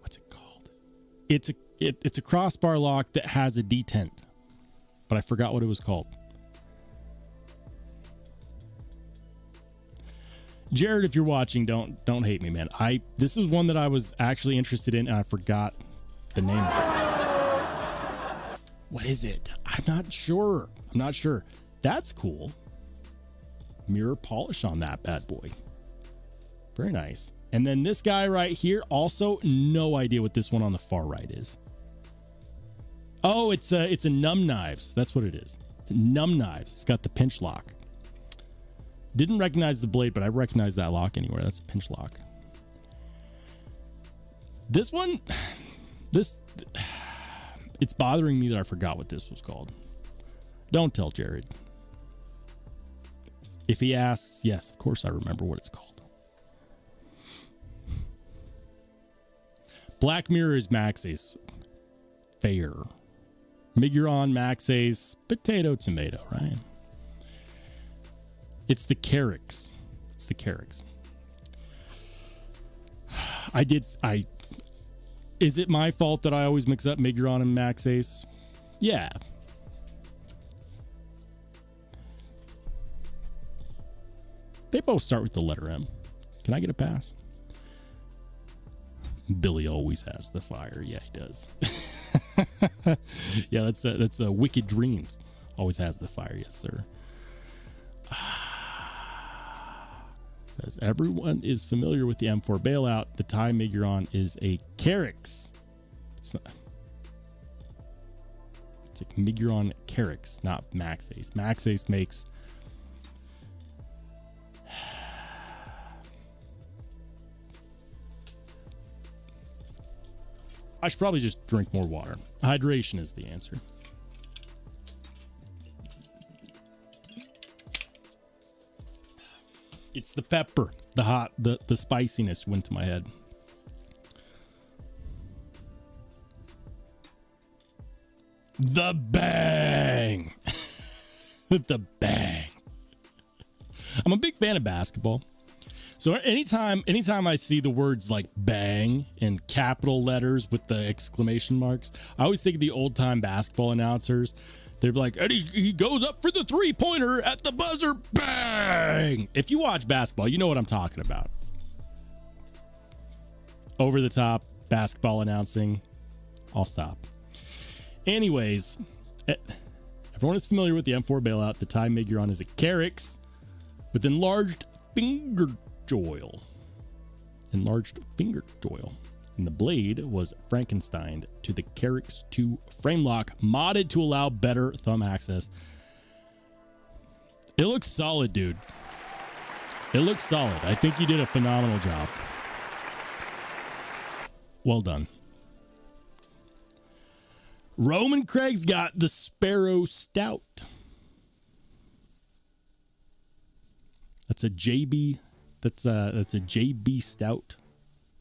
What's it called? It's a crossbar lock that has a detent, but I forgot what it was called. Jared, if you're watching, don't hate me, man. This is one that I was actually interested in, and I forgot the name of it. What is it? I'm not sure. That's cool. Mirror polish on that bad boy. Very nice. And then this guy right here, also no idea what this one on the far right is. Oh, it's a Numb Knives. That's what it is. It's a Numb Knives. It's got the pinch lock. Didn't recognize the blade, but I recognize that lock anywhere. That's a pinch lock. This one, it's bothering me that I forgot what this was called. Don't tell Jared. If he asks, yes, of course I remember what it's called. Black Mirror is Max Ace. Fair. Miguron, Max Ace, potato, tomato, right? It's the Carrix. It's the Carrix. Is it my fault that I always mix up Miguron and Max Ace? Yeah. They both start with the letter M. Can I get a pass? Billy always has the fire. Yeah, he does. Yeah, that's Wicked Dreams. Always has the fire. Yes, sir. Says everyone is familiar with the M4 bailout. The Thai Miguron is a Carrix. It's not. It's a Miguron Carrix, not Max Ace. Max Ace makes. I should probably just drink more water. Hydration is the answer. It's the pepper, the hot, the spiciness went to my head. The bang. The bang. I'm a big fan of basketball. So anytime I see the words like bang in capital letters with the exclamation marks, I always think of the old time basketball announcers. They'd be like, and he goes up for the 3-pointer at the buzzer, bang! If you watch basketball, you know what I'm talking about. Over the top basketball announcing. I'll stop. Anyways, everyone is familiar with the M4 bailout. The Thai Miguron is a Carrix with enlarged finger joil. Enlarged finger joil. And the blade was Frankensteined to the Carrix 2 frame lock, modded to allow better thumb access. It looks solid, dude. It looks solid. I think you did a phenomenal job. Well done. Roman Craig's got the Sparrow Stout. That's a JB. That's a JB Stout.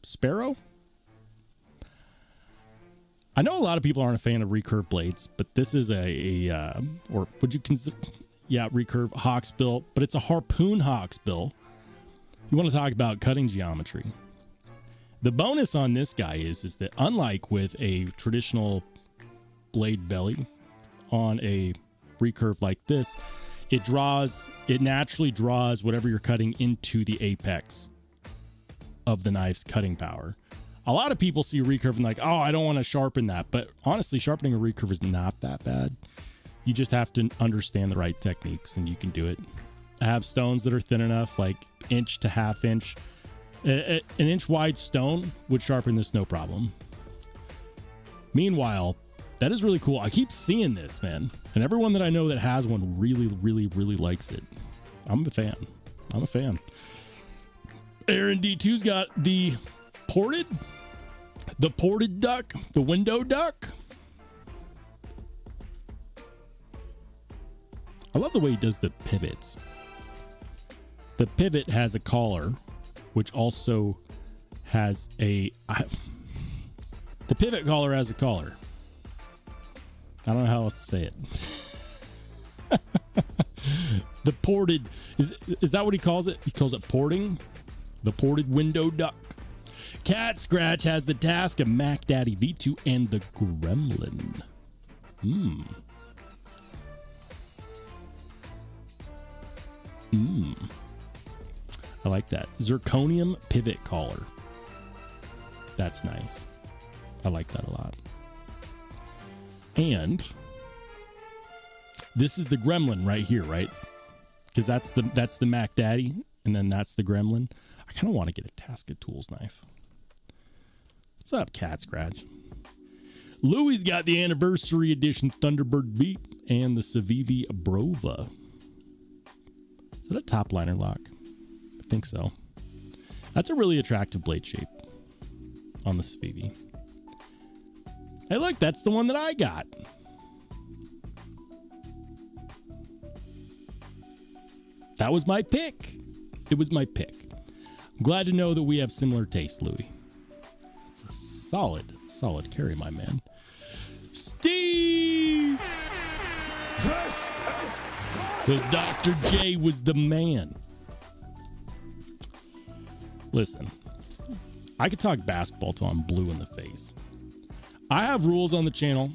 Sparrow? I know a lot of people aren't a fan of recurve blades, but this is or would you consider, recurve hawksbill, but it's a harpoon hawksbill. You want to talk about cutting geometry. The bonus on this guy is that unlike with a traditional blade belly on a recurve like this, it naturally draws whatever you're cutting into the apex of the knife's cutting power. A lot of people see a recurve and like, oh, I don't want to sharpen that. But honestly, sharpening a recurve is not that bad. You just have to understand the right techniques and you can do it. I have stones that are thin enough, like inch to half inch. An inch wide stone would sharpen this no problem. Meanwhile, that is really cool. I keep seeing this, man. And everyone that I know that has one really, really, really likes it. I'm a fan. Aaron D2's got the ported duck, the window duck. I love the way he does the pivots. The pivot has a collar, which also has the pivot collar has a collar. I don't know how else to say it. The ported, is that what he calls it? He calls it porting. The ported window duck. Cat Scratch has the task of Mac Daddy V2 and the Gremlin. I like that. Zirconium pivot collar. That's nice. I like that a lot. And this is the Gremlin right here, right? Because that's the Mac Daddy, and then that's the Gremlin. I kind of want to get a Tasca Tools knife. What's up, Cat Scratch? Louie's got the anniversary edition Thunderbird V and the Civivi Brova. Is that a top liner lock? I think so. That's a really attractive blade shape on the Civivi. Hey, look, that's the one that I got. That was my pick. It was my pick. I'm glad to know that we have similar taste, Louie. It's a solid carry, my man. Steve says Dr. J was the man. Listen, I could talk basketball till I'm blue in the face. I have rules on the channel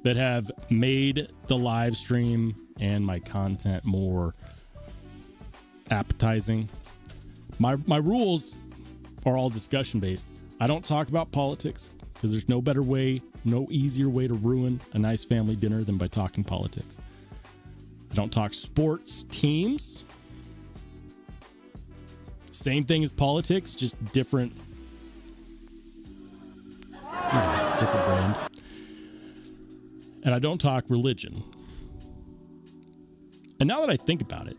that have made the live stream and my content more appetizing. My rules are all discussion based. I don't talk about politics because there's no better way, no easier way to ruin a nice family dinner than by talking politics. I don't talk sports teams. Same thing as politics, just different brand. And I don't talk religion. And now that I think about it,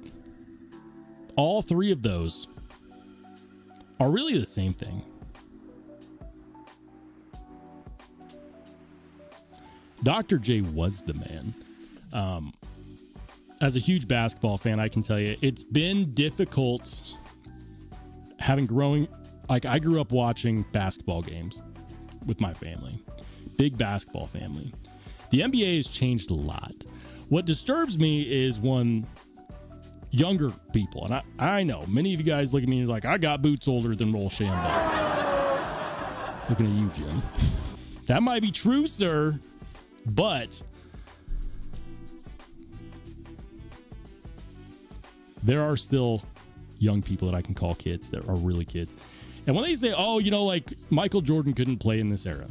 all three of those are really the same thing. Dr. J was the man. As a huge basketball fan, I can tell you it's been difficult I grew up watching basketball games with my family. Big basketball family. The NBA has changed a lot. What disturbs me is when younger people, and I know many of you guys look at me and you're like, I got boots older than Rollshambo. Looking at you, Jim. That might be true, sir, but there are still young people that I can call kids that are really kids. And when they say, oh, you know, like Michael Jordan couldn't play in this era,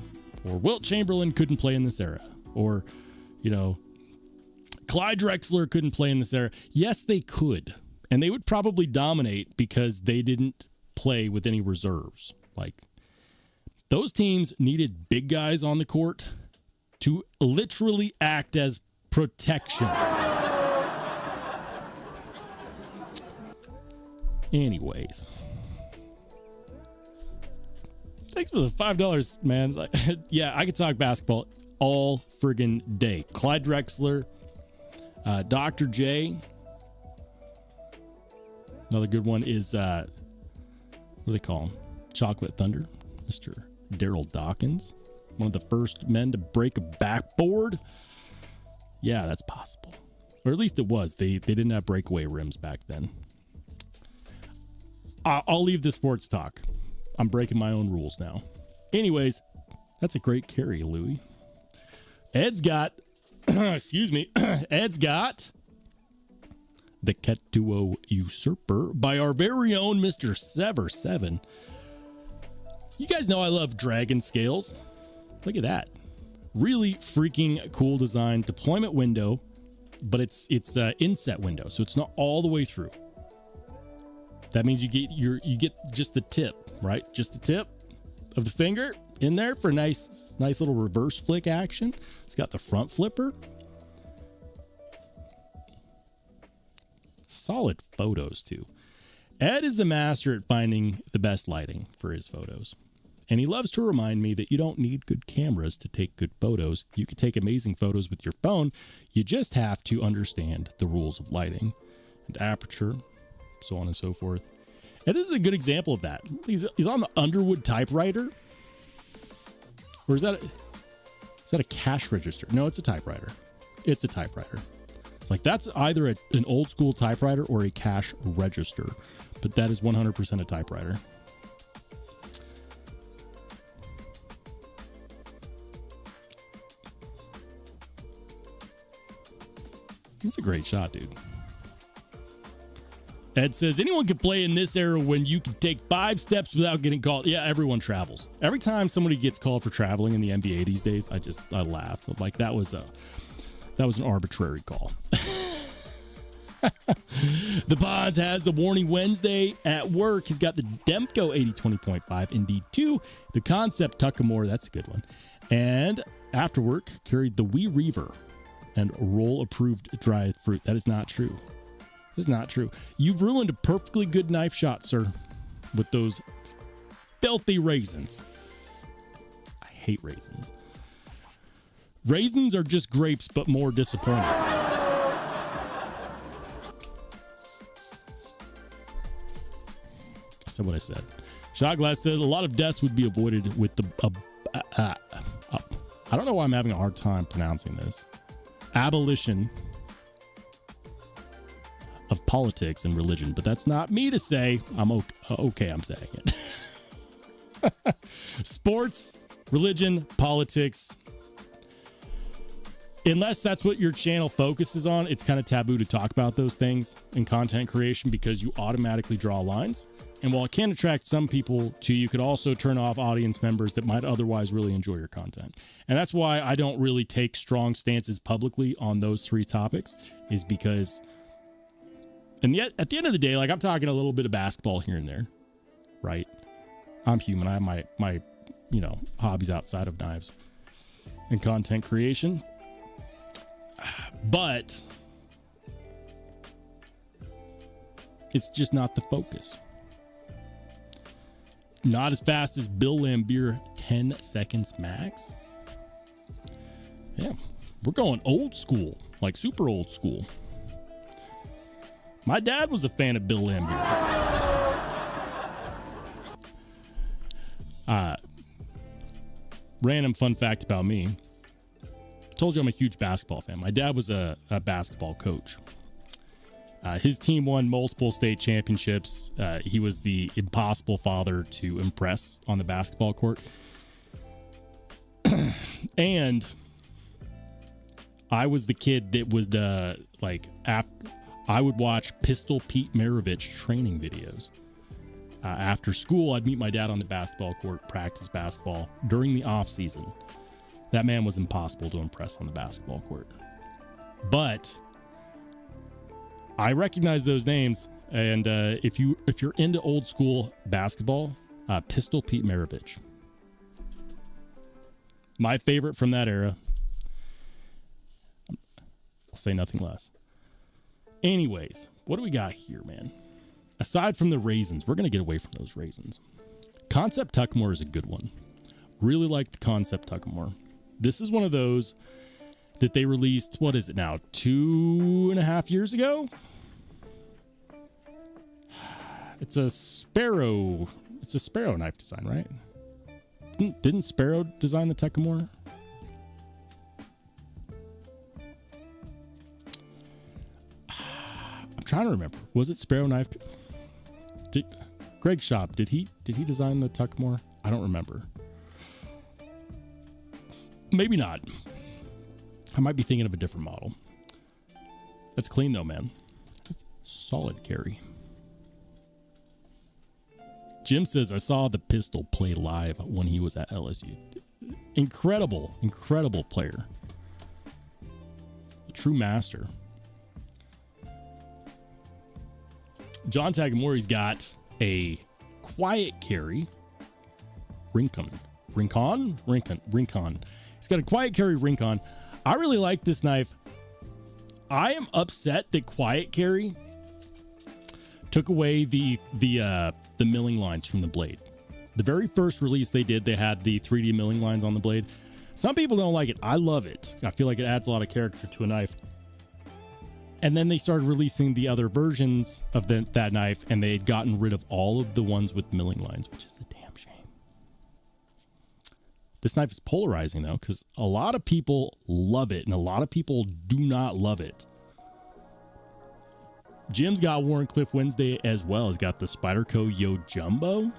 or Wilt Chamberlain couldn't play in this era, or, you know, Clyde Drexler couldn't play in this era. Yes, they could. And they would probably dominate because they didn't play with any reserves. Like, those teams needed big guys on the court to literally act as protection. Anyways. Thanks for the $5, man. Yeah, I could talk basketball all friggin' day. Clyde Drexler, Dr. J. Another good one is, what do they call him? Chocolate Thunder, Mr. Daryl Dawkins. One of the first men to break a backboard. Yeah, that's possible. Or at least it was. They didn't have breakaway rims back then. I'll leave the sports talk. I'm breaking my own rules now. Anyways, that's a great carry, Louie. Ed's got, excuse me, Ed's got the Ketuo Usurper by our very own Mr. Sever7. You guys know I love dragon scales. Look at that. Really freaking cool design. Deployment window, but it's inset window, so it's not all the way through. That means you get just the tip, right? Just the tip of the finger in there for nice little reverse flick action. It's got the front flipper. Solid photos too. Ed is the master at finding the best lighting for his photos. And he loves to remind me that you don't need good cameras to take good photos. You can take amazing photos with your phone. You just have to understand the rules of lighting and aperture, so on and so forth. And this is a good example of that. He's on the Underwood typewriter. Or is that a cash register? No, it's a typewriter. It's a typewriter. It's like that's either an old school typewriter or a cash register. But that is 100% a typewriter. That's a great shot, dude. Ed says, anyone can play in this era when you can take 5 steps without getting called. Yeah, everyone travels. Every time somebody gets called for traveling in the NBA these days, I laugh. Like that was an arbitrary call. The Bonds has the Warning Wednesday at work. He's got the Demko 8020.5, Indeed 2, the Concept Tuckamore, that's a good one. And after work, carried the Wee Reaver and Roll Approved Dried Fruit. That is not true. That is not true. You've ruined a perfectly good knife shot, sir, with those filthy raisins. I hate raisins. Raisins are just grapes, but more disappointing. I said what I said. Shot Glass said a lot of deaths would be avoided with the I don't know why I'm having a hard time pronouncing this. Abolition of politics and religion, but that's not me to say. I'm okay. I'm saying it. Sports, religion, politics. Unless that's what your channel focuses on, it's kind of taboo to talk about those things in content creation because you automatically draw lines. And while it can attract some people to you, could also turn off audience members that might otherwise really enjoy your content. And that's why I don't really take strong stances publicly on those three topics, is because, and yet at the end of the day, like, I'm talking a little bit of basketball here and there, right? I'm human. I have my hobbies outside of knives and content creation. But it's just not the focus. Not as fast as Bill Lambier, 10 seconds max. Yeah, we're going old school, like super old school. My dad was a fan of Bill Lambier. Random fun fact about me. I told you I'm a huge basketball fan. My dad was a basketball coach. His team won multiple state championships. He was the impossible father to impress on the basketball court. And I was the kid that was I would watch Pistol Pete Maravich training videos. After school, I'd meet my dad on the basketball court, practice basketball during the off season. That man was impossible to impress on the basketball court. But I recognize those names, and if you're into old school basketball, Pistol Pete Maravich, my favorite from that era. I'll say nothing less. Anyways, what do we got here, man? Aside from the raisins, we're gonna get away from those raisins. Concept Tuckamore is a good one. Really like the Concept Tuckamore. This is one of those that they released, what is it now, 2.5 years ago? It's a Sparrow knife design, right? Didn't Sparrow design the Tuckamore? I'm trying to remember. Was it Sparrow knife? Greg Shop, did he design the Tuckamore? I don't remember. Maybe not. I might be thinking of a different model. That's clean though, man. That's solid carry. Jim says, I saw the pistol play live when he was at LSU. Incredible player. A true master. John Tagamori's got a quiet carry. Rincon. He's got a quiet carry Rincon. I really like this knife. I am upset that quiet carry took away the milling lines from the blade. The very first release they did, they had the 3D milling lines on the blade. Some people don't like it. I love it. I feel like it adds a lot of character to a knife. And then they started releasing the other versions of that knife, and they had gotten rid of all of the ones with milling lines, which is a damn shame. This knife is polarizing, though, because a lot of people love it, and a lot of people do not love it. Jim's got Warncliffe Wednesday as well. He's got the Spyderco Yo Jumbo. He's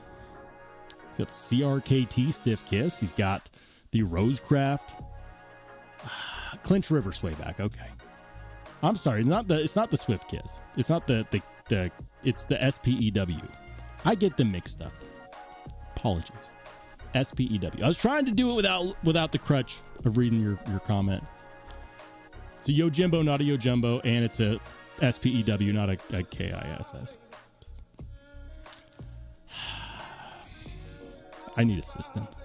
got CRKT Stiff Kiss. He's got the Rosecraft Clinch River Swayback. Okay. I'm sorry, it's not the Swift Kiss. It's not it's the SPEW. I get them mixed up. Apologies. SPEW. I was trying to do it without the crutch of reading your comment. It's a Yo Jimbo, not a Yo Jumbo, and it's a SPEW, not a KISS. I need assistance.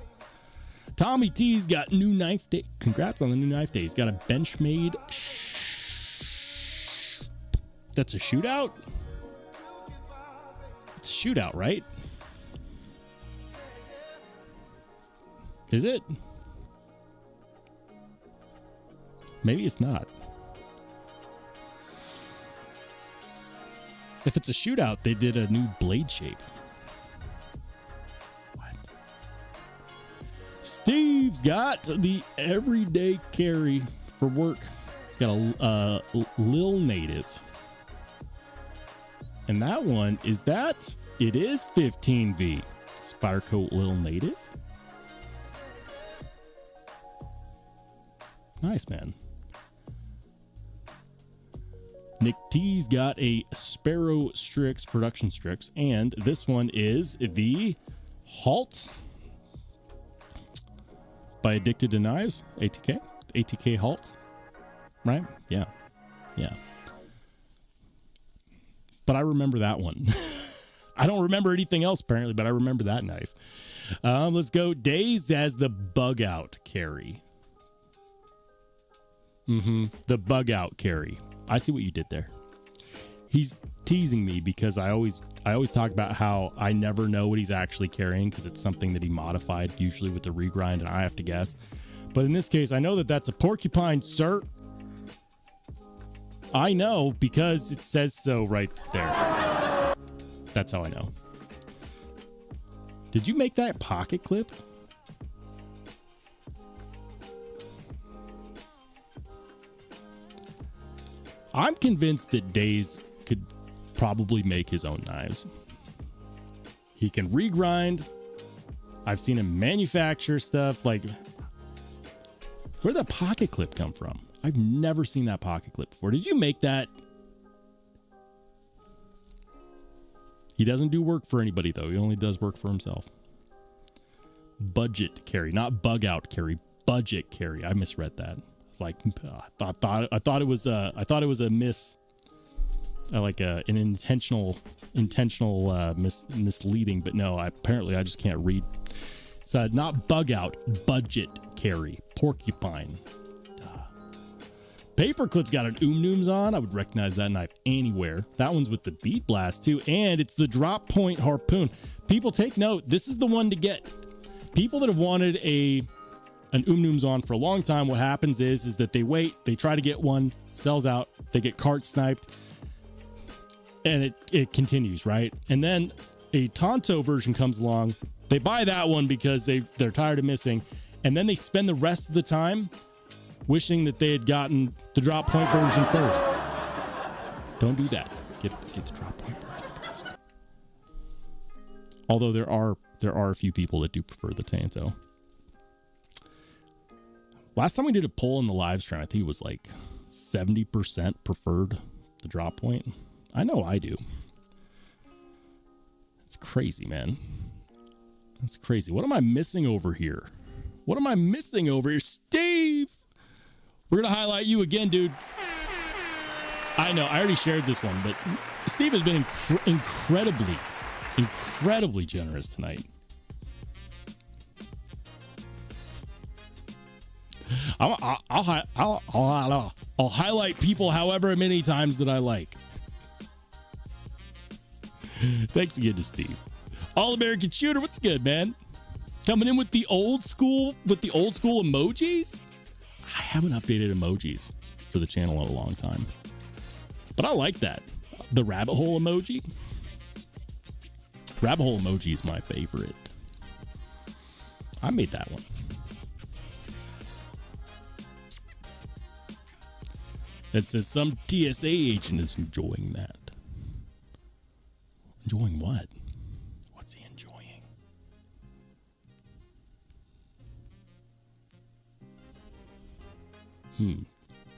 Tommy T's got new knife day. Congrats on the new knife day. He's got a benchmade. That's a shootout? It's a shootout, right? Is it? Maybe it's not. If it's a shootout, they did a new blade shape. What? Steve's got the everyday carry for work. It's got a Lil Native. And that one, is that? It is 15V. Spyderco Lil Native. Nice, man. Nick T's got a Sparrow Strix, production Strix, and this one is the Halt by Addicted to Knives, ATK. ATK Halt, right? Yeah. Yeah. But I remember that one. I don't remember anything else, apparently, but I remember that knife. Let's go. Dazed as the bug out carry. The bug out carry. I see what you did there. He's teasing me because I always talk about how I never know what he's actually carrying because it's something that he modified, usually with the regrind, and I have to guess. But in this case, I know that that's a porcupine, sir. I know because it says so right there. That's how I know. Did you make that pocket clip? I'm convinced that Daze could probably make his own knives. He can regrind. I've seen him manufacture stuff. Like, where'd that pocket clip come from? I've never seen that pocket clip before. Did you make that? He doesn't do work for anybody, though. He only does work for himself. Budget carry, not bug out carry. Budget carry. I misread that. It's like I thought it was a miss, like an intentional misleading. But no, apparently I just can't read. It's not bug out, budget carry, porcupine. Paperclip's got an Nooms on. I would recognize that knife anywhere. That one's with the bead blast too, and it's the drop point harpoon. People take note. This is the one to get. People that have wanted an Nooms on for a long time, what happens is that they wait, they try to get one, it sells out, they get cart sniped, and it continues, right? And then a Tonto version comes along, they buy that one because they're tired of missing, and then they spend the rest of the time wishing that they had gotten the drop point version first. Don't do that. Get the drop point version first. Although there are a few people that do prefer the Tonto. Last time we did a poll in the live stream, I think it was like 70% preferred the drop point. I know I do. It's crazy, man. That's crazy. What am I missing over here? What am I missing over here? Steve! We're going to highlight you again, dude. I know, I already shared this one, but Steve has been incredibly generous tonight. I'll highlight people however many times that I like. Thanks again to Steve. All American Shooter, what's good, man? Coming in with the old school emojis. I haven't updated emojis for the channel in a long time, but I like that. The rabbit hole emoji. Rabbit hole emoji is my favorite. I made that one. It says some TSA agent is enjoying that. Enjoying what? What's he enjoying?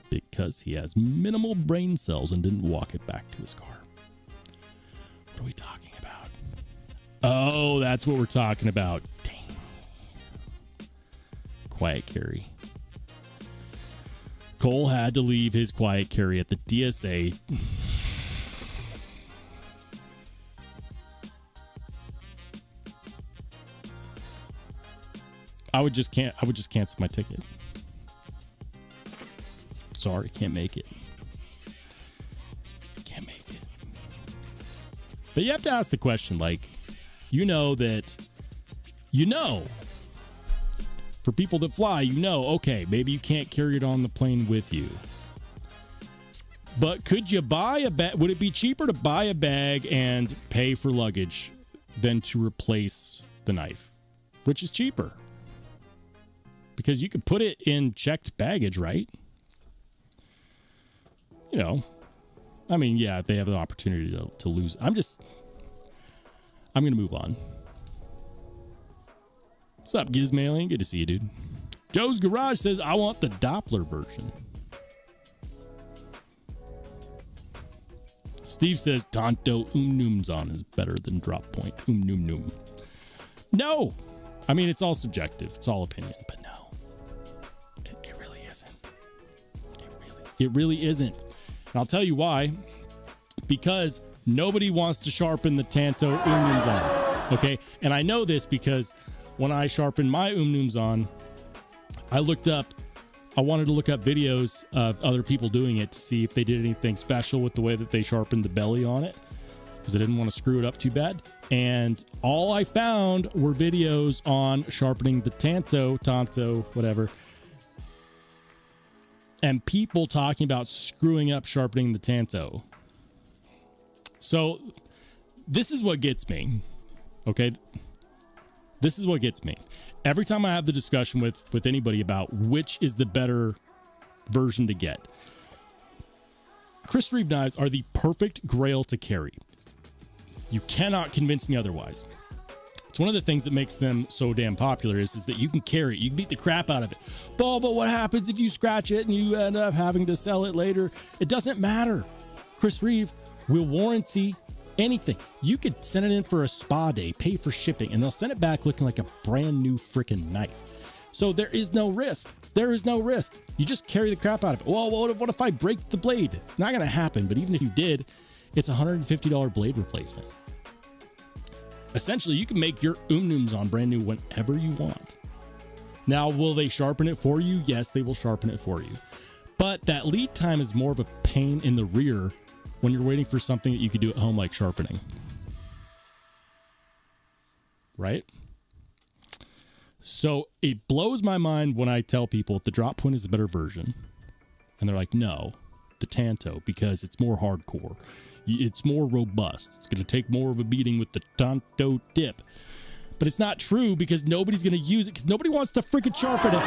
Because he has minimal brain cells and didn't walk it back to his car. What are we talking about? Oh, that's what we're talking about. Dang. Quiet carry. Cole had to leave his quiet carry at the DSA I would just cancel my ticket. Sorry, can't make it. Can't make it. But you have to ask the question, like, for people that fly, okay, maybe you can't carry it on the plane with you. But could you buy a bag? Would it be cheaper to buy a bag and pay for luggage than to replace the knife? Which is cheaper? Because you could put it in checked baggage, right? I mean, yeah, if they have the opportunity to lose. I'm going to move on. What's up, Gizmalian? Good to see you, dude. Joe's Garage says, I want the Doppler version. Steve says, Tonto Umnumzon is better than Drop Point. Umnum. No! I mean, it's all subjective. It's all opinion. But no. It really isn't. It really isn't. And I'll tell you why. Because nobody wants to sharpen the Tanto Umnumzon. Okay? And I know this because when I sharpened my Umnumzon, I wanted to look up videos of other people doing it to see if they did anything special with the way that they sharpened the belly on it, because I didn't want to screw it up too bad. And all I found were videos on sharpening the Tanto, whatever, and people talking about screwing up sharpening the Tanto. So this is what gets me. Okay? This is what gets me. Every time I have the discussion with anybody about which is the better version to get, Chris Reeve knives are the perfect grail to carry. You cannot convince me otherwise. It's one of the things that makes them so damn popular is that you can carry it. You can beat the crap out of it. But what happens if you scratch it and you end up having to sell it later? It doesn't matter. Chris Reeve will warranty anything. You could send it in for a spa day, pay for shipping, and they'll send it back looking like a brand new freaking knife. So there is no risk. There is no risk. You just carry the crap out of it. Well, what if I break the blade? It's not going to happen. But even if you did, it's a $150 blade replacement. Essentially, you can make your Umnumzon brand new whenever you want. Now, will they sharpen it for you? Yes, they will sharpen it for you. But that lead time is more of a pain in the rear when you're waiting for something that you could do at home, like sharpening. Right? So it blows my mind when I tell people the Drop Point is a better version. And they're like, no, the Tanto, because it's more hardcore. It's more robust. It's going to take more of a beating with the Tanto tip. But it's not true, because nobody's going to use it, because nobody wants to freaking sharpen it.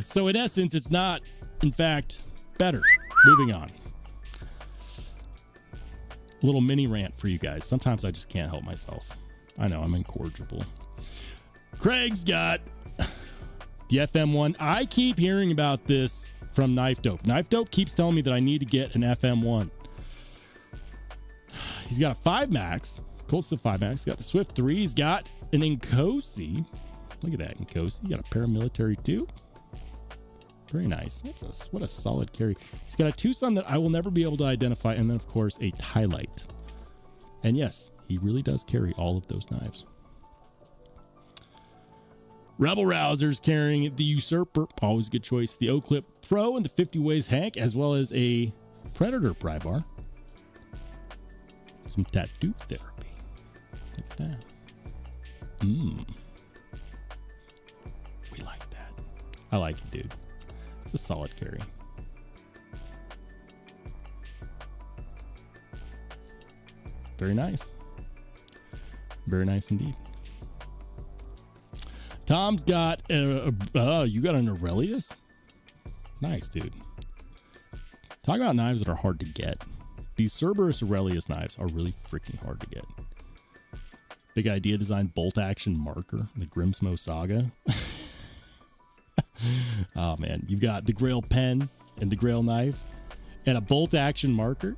So in essence, it's not, in fact, better. Moving on. A little mini rant for you guys. Sometimes I just can't help myself. I know, I'm incorrigible. Craig's got the FM1. I keep hearing about this from Knife Dope. Knife Dope keeps telling me that I need to get an FM1. He's got a 5 Max. Colts to 5 Max. He's got the Swift 3. He's got an Nkosi. Look at that, Nkosi. You got a paramilitary too. Very nice. What a solid carry. He's got a Tucson that I will never be able to identify, and then of course a Tylite. And yes, he really does carry all of those knives. Rebel Rouser's carrying the Usurper, always a good choice. The O-Clip Pro and the 50 Ways Hank, as well as a Predator pry bar. Some tattoo therapy. Look at that. We like that. I like it, dude. It's a solid carry. Very nice. Very nice indeed. Tom's got you got an Aurelius? Nice, dude. Talk about knives that are hard to get. These Cerberus Aurelius knives are really freaking hard to get. Big Idea Design bolt action marker, the Grimsmo Saga. Oh man, you've got the Grail pen and the Grail knife and a bolt action marker.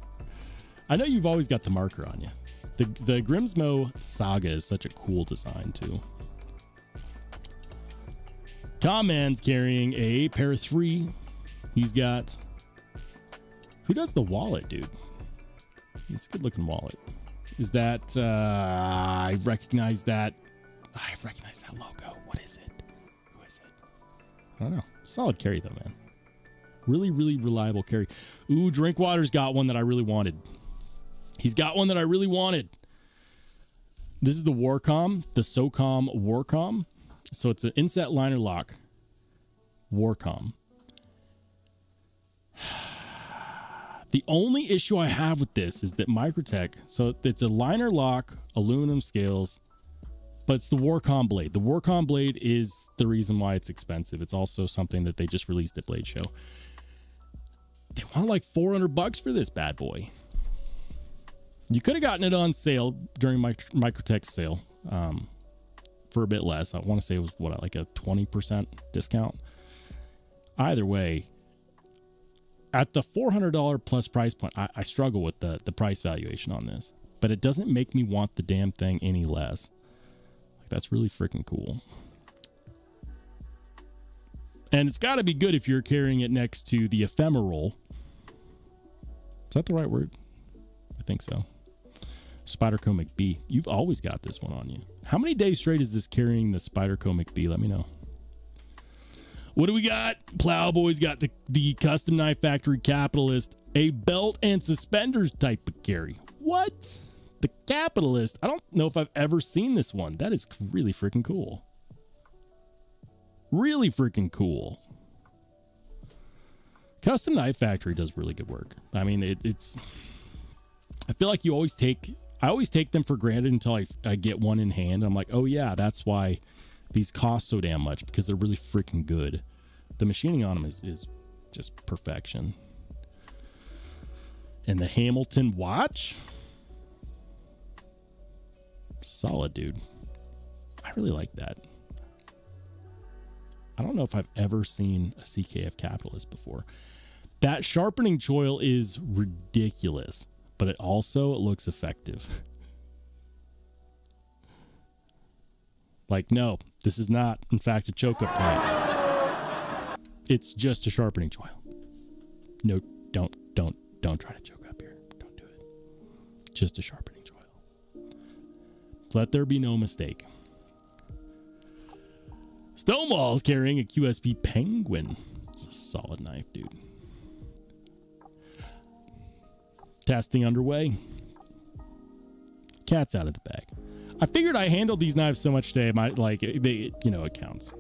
I know you've always got the marker on you. The Grimsmo Saga is such a cool design too. Comman's carrying a pair 3. He's got, who does the wallet, dude? It's a good looking wallet. Is that I recognize that that logo? What is it? Who is it? I don't know. Solid carry though, man. Really, really reliable carry. Ooh, Drinkwater's got one that I really wanted. He's got one that I really wanted. This is the Warcom, the SOCOM Warcom. So it's an inset liner lock Warcom. The only issue I have with this is that microtech, so it's a liner lock, aluminum scales, but it's the Warcom blade. The Warcom blade is the reason why it's expensive. It's also something that they just released at Blade Show. They want like $400 for this bad boy. You could have gotten it on sale during my microtech sale for a bit less. I want to say it was what, like a 20% discount. Either way, at the $400 plus price point, I struggle with the price valuation on this, but it doesn't make me want the damn thing any less. Like, that's really freaking cool. And it's got to be good if you're carrying it next to the ephemeral. Is that the right word? I think so. Spyderco McBee. You've always got this one on you. How many days straight is this carrying the Spyderco McBee? Let me know. What do we got? Plowboy's got the Custom Knife Factory Capitalist, a belt and suspenders type of carry. What? The Capitalist? I don't know if I've ever seen this one. That is really freaking cool. Really freaking cool. Custom Knife Factory does really good work. I mean, it's... I feel like I always take them for granted until I get one in hand. I'm like, oh yeah, that's why these cost so damn much, because they're really freaking good. The machining on them is just perfection. And the Hamilton watch, solid, dude. I really like that. I don't know if I've ever seen a CKF Capitalist before. That sharpening choil is ridiculous, but it looks effective. Like, no, this is not, in fact, a choke-up point. It's just a sharpening choil. No, don't try to choke up here. Don't do it. Just a sharpening choil. Let there be no mistake. Stonewall's carrying a QSP Penguin. It's a solid knife, dude. Testing underway. Cat's out of the bag. I figured I handled these knives so much today, it counts.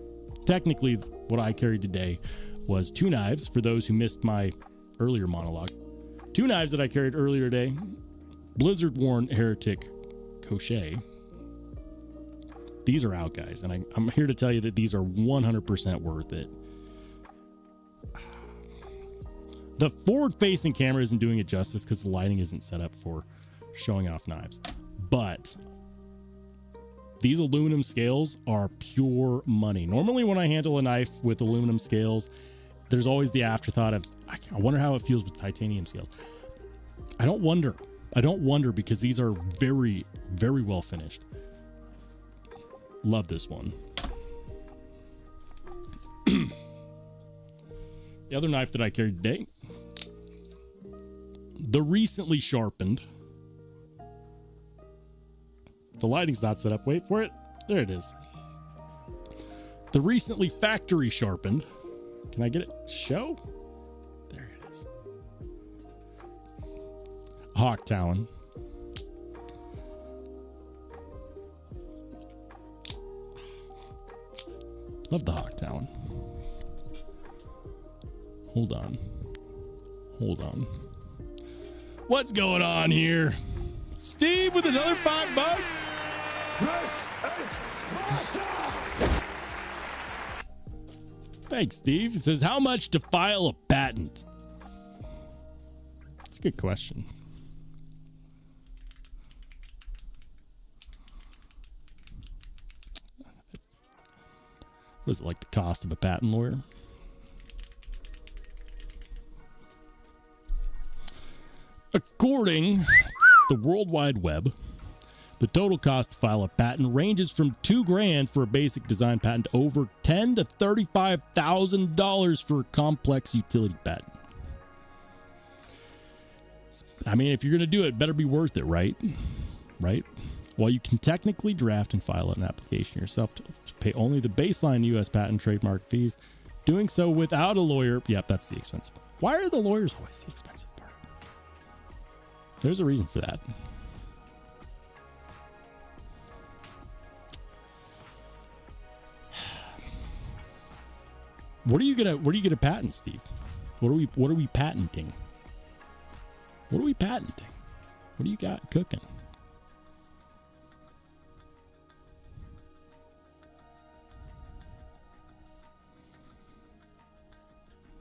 Technically, what I carried today was 2 knives, for those who missed my earlier monologue. 2 knives that I carried earlier today. Blizzard Worn Heretic Crochet. These are out, guys, and I'm here to tell you that these are 100% worth it. The forward-facing camera isn't doing it justice because the lighting isn't set up for showing off knives. But these aluminum scales are pure money. Normally when I handle a knife with aluminum scales, there's always the afterthought of, I wonder how it feels with titanium scales. I don't wonder because these are very, very well finished. Love this one. The other knife that I carried today, the recently sharpened. The lighting's not set up. Wait for it. There it is. The recently factory sharpened. Can I get it? Show? There it is. Hawk Talon. Love the Hawk Talon. Hold on. What's going on here? Steve with another $5. This is Sparta! Thanks, Steve. He says, how much to file a patent? That's a good question. What is it, like the cost of a patent lawyer? According to the World Wide Web, the total cost to file a patent ranges from $2,000 for a basic design patent to over $10,000 to $35,000 for a complex utility patent. I mean, if you're going to do it, it better be worth it, right? Right? While you can technically draft and file an application yourself to pay only the baseline U.S. patent trademark fees, doing so without a lawyer, yep, that's the expensive part. Why are the lawyers always the expensive part? There's a reason for that. What are you gonna patent, Steve? What are we patenting? What are we patenting? What do you got cooking?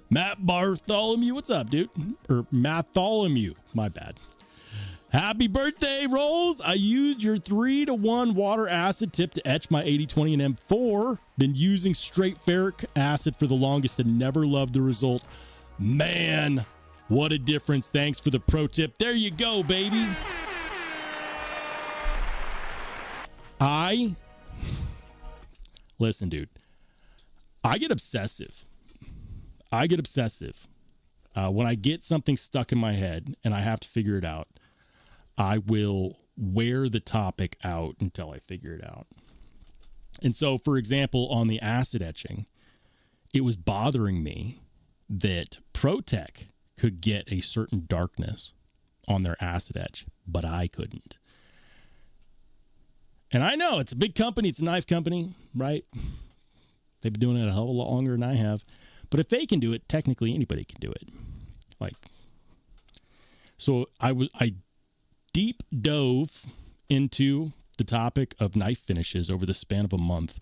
Matt Bartholomew, what's up, dude? Or Matholomew, my bad. Happy birthday, Rolls. I used your 3-to-1 water acid tip to etch my 8020 and M4. Been using straight ferric acid for the longest and never loved the result. Man, what a difference. Thanks for the pro tip. There you go, baby. Listen, dude, I get obsessive. When I get something stuck in my head and I have to figure it out, I will wear the topic out until I figure it out. And so, for example, on the acid etching, it was bothering me that ProTech could get a certain darkness on their acid etch, but I couldn't. And I know it's a big company. It's a knife company, right? They've been doing it a hell of a lot longer than I have. But if they can do it, technically anybody can do it. So I deep dove into the topic of knife finishes over the span of a month.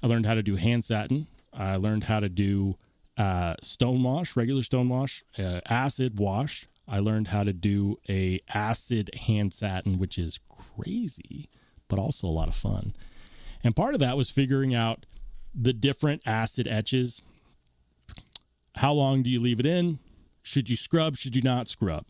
I learned how to do hand satin. I learned how to do stone wash, regular stone wash, acid wash. I learned how to do a acid hand satin, which is crazy, but also a lot of fun. And part of that was figuring out the different acid etches. How long do you leave it in? Should you scrub? Should you not scrub?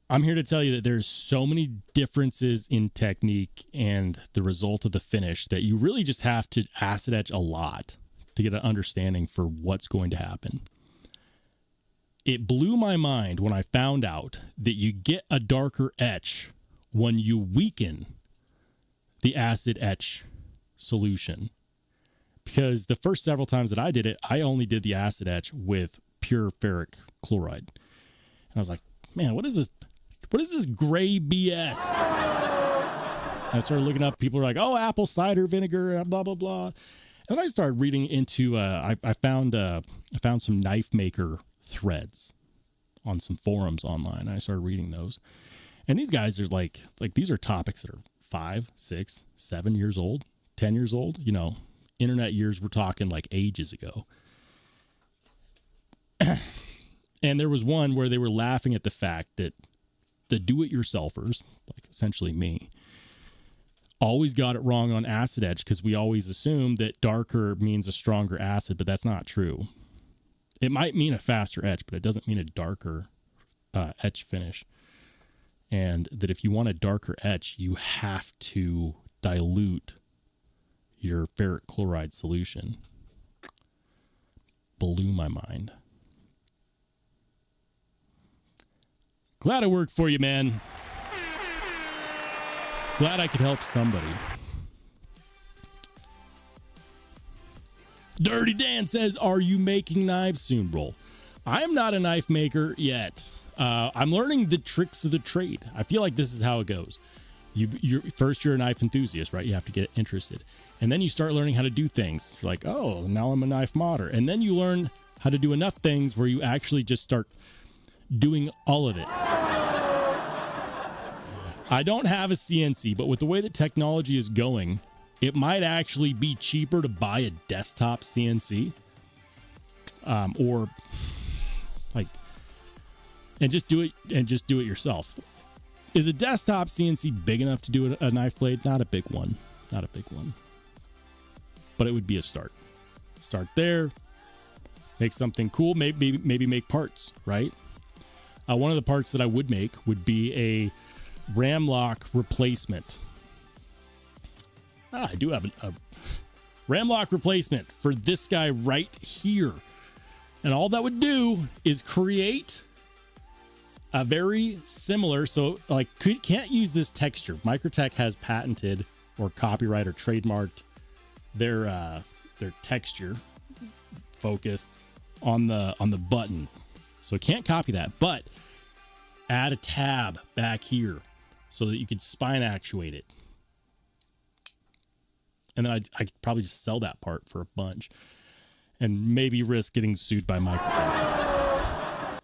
I'm here to tell you that there's so many differences in technique and the result of the finish that you really just have to acid etch a lot to get an understanding for what's going to happen. It blew my mind when I found out that you get a darker etch when you weaken the acid etch solution. Because the first several times that I did it, I only did the acid etch with pure ferric chloride. And I was like, man, what is this? What is this gray BS? And I started looking up. People were like, oh, apple cider vinegar, blah, blah, blah. And I started reading into, I found some knife maker threads on some forums online. And I started reading those. And these guys are like these are topics that are 5, 6, 7 years old, 10 years old, internet years, we're talking like ages ago. And there was one where they were laughing at the fact that the do-it-yourselfers, like essentially me, always got it wrong on acid etch because we always assume that darker means a stronger acid, but that's not true. It might mean a faster etch, but it doesn't mean a darker etch finish. And that if you want a darker etch, you have to dilute your ferric chloride solution. Blew my mind. Glad I worked for you, man. Glad I could help somebody. Dirty Dan says, are you making knives soon, Roll? I am not a knife maker yet. I'm learning the tricks of the trade. I feel like this is how it goes. You're a knife enthusiast, right? You have to get interested. And then you start learning how to do things. You're like, oh, now I'm a knife modder. And then you learn how to do enough things where you actually just start doing all of it. I don't have a CNC, but with the way that technology is going, it might actually be cheaper to buy a desktop CNC. And just do it yourself. Is a desktop CNC big enough to do a knife blade? Not a big one. But it would be a start. Start there. Make something cool. Maybe make parts, right? One of the parts that I would make would be a ram lock replacement. I do have a ram lock replacement for this guy right here. And all that would do is create very similar. So like can't use this texture. Microtech has patented or copyright or trademarked their texture focus on the button. So can't copy that, but add a tab back here so that you could spine actuate it. And then I could probably just sell that part for a bunch and maybe risk getting sued by Microtech.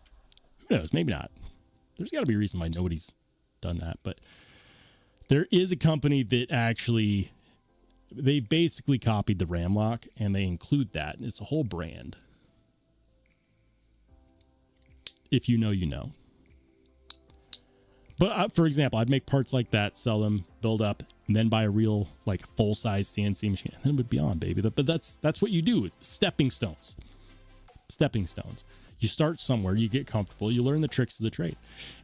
Who knows? Maybe not. There's got to be a reason why nobody's done that. But there is a company that actually, they basically copied the ram lock and they include that. It's a whole brand. If you know, you know. But for example, I'd make parts like that, sell them, build up, and then buy a real like full-size CNC machine, and then it would be on, baby. But that's what you do. It's stepping stones. Stepping stones. You start somewhere, you get comfortable, you learn the tricks of the trade.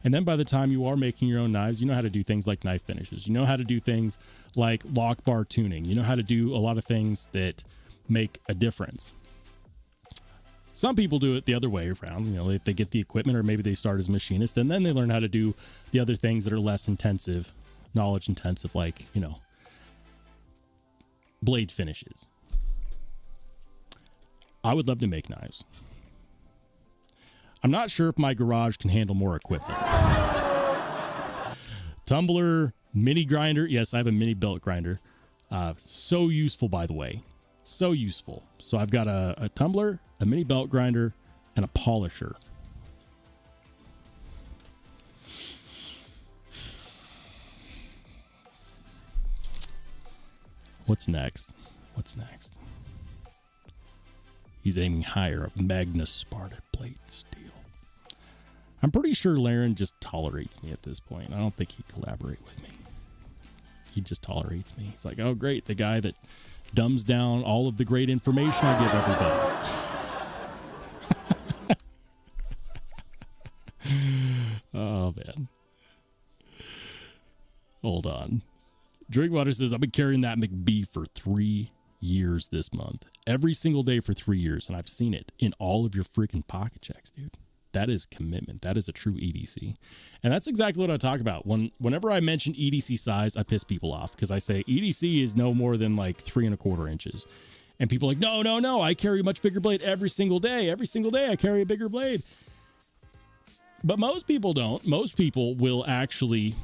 And then by the time you are making your own knives, you know how to do things like knife finishes. You know how to do things like lock bar tuning. You know how to do a lot of things that make a difference. Some people do it the other way around. You know, if they get the equipment or maybe they start as a machinist and then they learn how to do the other things that are less intensive, knowledge intensive, like, you know, blade finishes. I would love to make knives. I'm not sure if my garage can handle more equipment. Tumbler, mini grinder. Yes, I have a mini belt grinder. So useful, by the way. So useful. So I've got a tumbler, a mini belt grinder, and a polisher. What's next? What's next? He's aiming higher. A Magnus Sparta blade steel. I'm pretty sure Laren just tolerates me at this point. I don't think he'd collaborate with me. He just tolerates me. He's like, oh, great. The guy that dumbs down all of the great information I give everybody. Oh, man. Hold on. Drinkwater says, I've been carrying that McBee for 3 years this month. Every single day for 3 years, and I've seen it in all of your freaking pocket checks, dude. That is commitment. That is a true EDC. And that's exactly what I talk about. Whenever I mention EDC size, I piss people off because I say EDC is no more than like 3 1/4 inches. And people are like, no, I carry a much bigger blade every single day. Every single day I carry a bigger blade. But most people don't. Most people will actually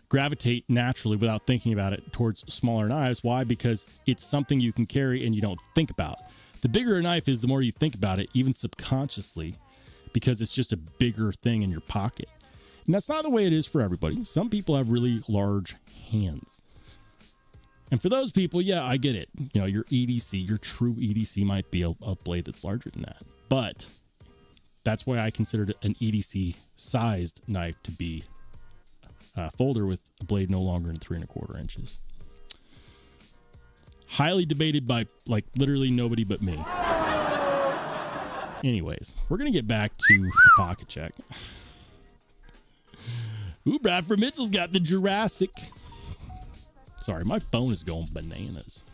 gravitate naturally without thinking about it towards smaller knives. Why? Because it's something you can carry and you don't think about. The bigger a knife is, the more you think about it, even subconsciously, because it's just a bigger thing in your pocket. And that's not the way it is for everybody. Some people have really large hands. And for those people, yeah, I get it. You know, your EDC, your true EDC might be a blade that's larger than that. But that's why I considered an EDC sized knife to be a folder with a blade no longer than 3 1/4 inches. Highly debated by like literally nobody but me. Anyways, we're going to get back to the pocket check. Ooh, Bradford Mitchell's got the Jurassic. Sorry, my phone is going bananas.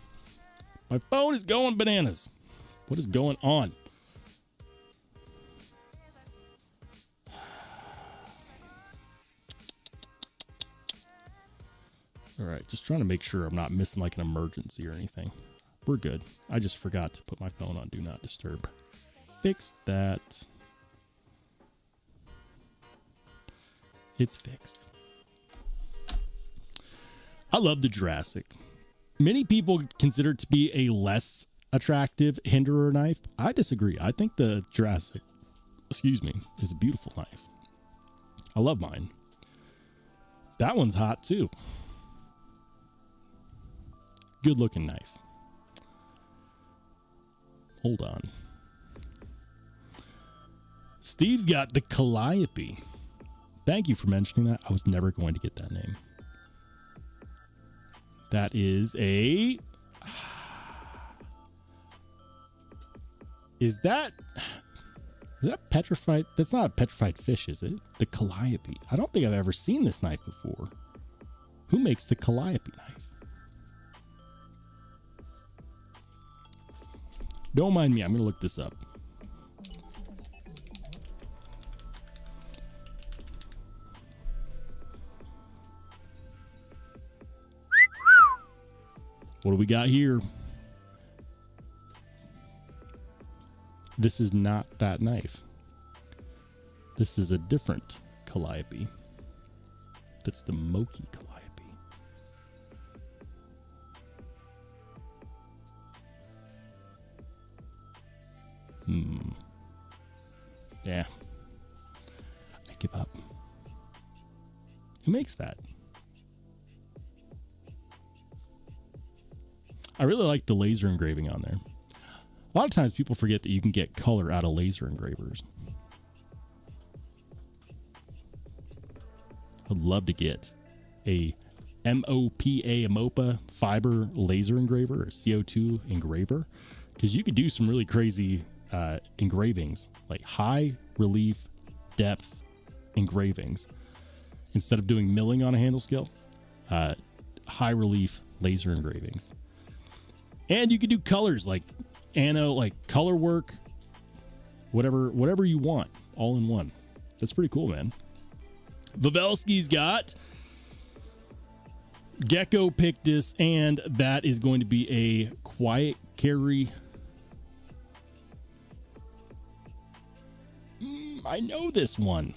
My phone is going bananas. What is going on? All right, just trying to make sure I'm not missing like an emergency or anything. We're good. I just forgot to put my phone on Do Not Disturb. Fix that. It's fixed. I love the Jurassic. Many people consider it to be a less attractive Hinderer knife. I disagree. I think the Jurassic, is a beautiful knife. I love mine. That one's hot too. Good looking knife. Hold on. Steve's got the Calliope. Thank you for mentioning that. I was never going to get that name. That is a... Is that petrified? That's not a petrified fish, is it? The Calliope. I don't think I've ever seen this knife before. Who makes the Calliope knife? Don't mind me. I'm going to look this up. What do we got here? This is not that knife. This is a different calliope. That's the Moki calliope. Yeah. I give up. Who makes that? I really like the laser engraving on there. A lot of times people forget that you can get color out of laser engravers. I'd love to get a MOPA fiber laser engraver, or CO2 engraver, because you could do some really crazy engravings, like high relief depth engravings. Instead of doing milling on a handle scale, high relief laser engravings. And you could do colors like color work, whatever you want, all in one. That's pretty cool, man. Vavelski's got Gecko Pictus, and that is going to be a quiet carry. I know this one.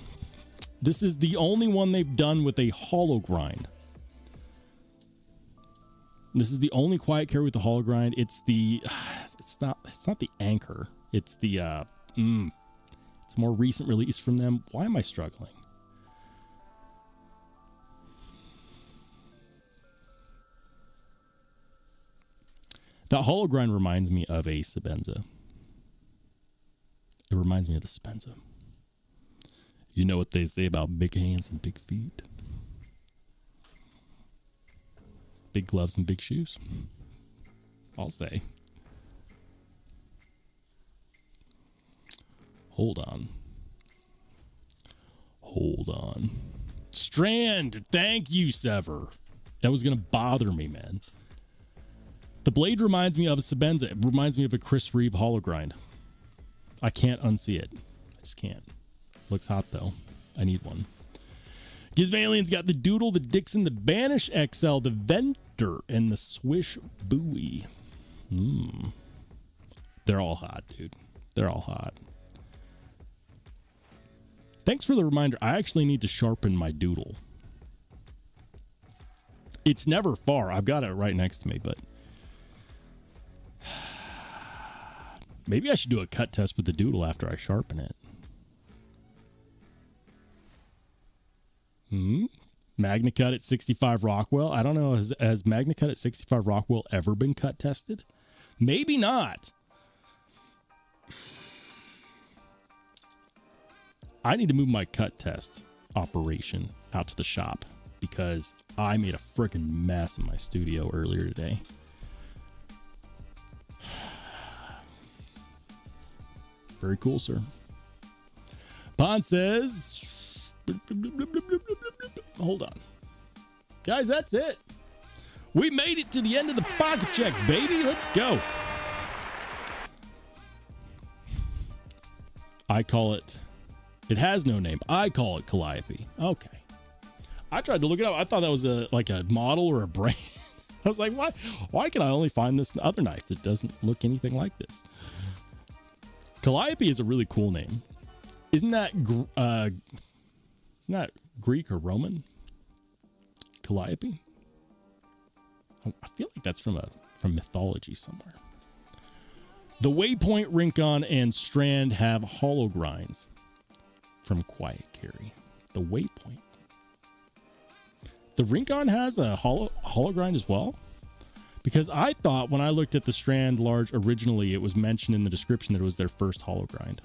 This is the only one they've done with a hollow grind. This is the only quiet carry with the hollow grind. It's not the Anchor. It's the it's a more recent release from them. Why am I struggling? That hollow grind reminds me of a Sebenza. It reminds me of the Sebenza. You know what they say about big hands and big feet? Big gloves and big shoes? I'll say. Hold on. Strand, thank you, Sever. That was going to bother me, man. The blade reminds me of a Sebenza. It reminds me of a Chris Reeve hollow grind. I can't unsee it. I just can't. Looks hot, though. I need one. Gizmalian's got the Doodle, the Dixon, the Banish XL, the Venter, and the Swish Buoy. They're all hot, dude. They're all hot. Thanks for the reminder. I actually need to sharpen my Doodle. It's never far. I've got it right next to me, but maybe I should do a cut test with the Doodle after I sharpen it. MagnaCut at 65 Rockwell. I don't know. Has MagnaCut at 65 Rockwell ever been cut tested? Maybe not. I need to move my cut test operation out to the shop because I made a freaking mess in my studio earlier today. Very cool, sir. Pond says, hold on. Guys, that's it. We made it to the end of the pocket check, baby. Let's go. I call it, it has no name. I call it Calliope. Okay. I tried to look it up. I thought that was like a model or a brand. I was like, why can I only find this other knife that doesn't look anything like this? Calliope is a really cool name. Isn't that Greek or Roman? Calliope? I feel like that's from mythology somewhere. The Waypoint, Rincon, and Strand have hollow grinds from Quiet Carry. The Waypoint. The Rincon has a hollow grind as well? Because I thought when I looked at the Strand Large originally, it was mentioned in the description that it was their first hollow grind.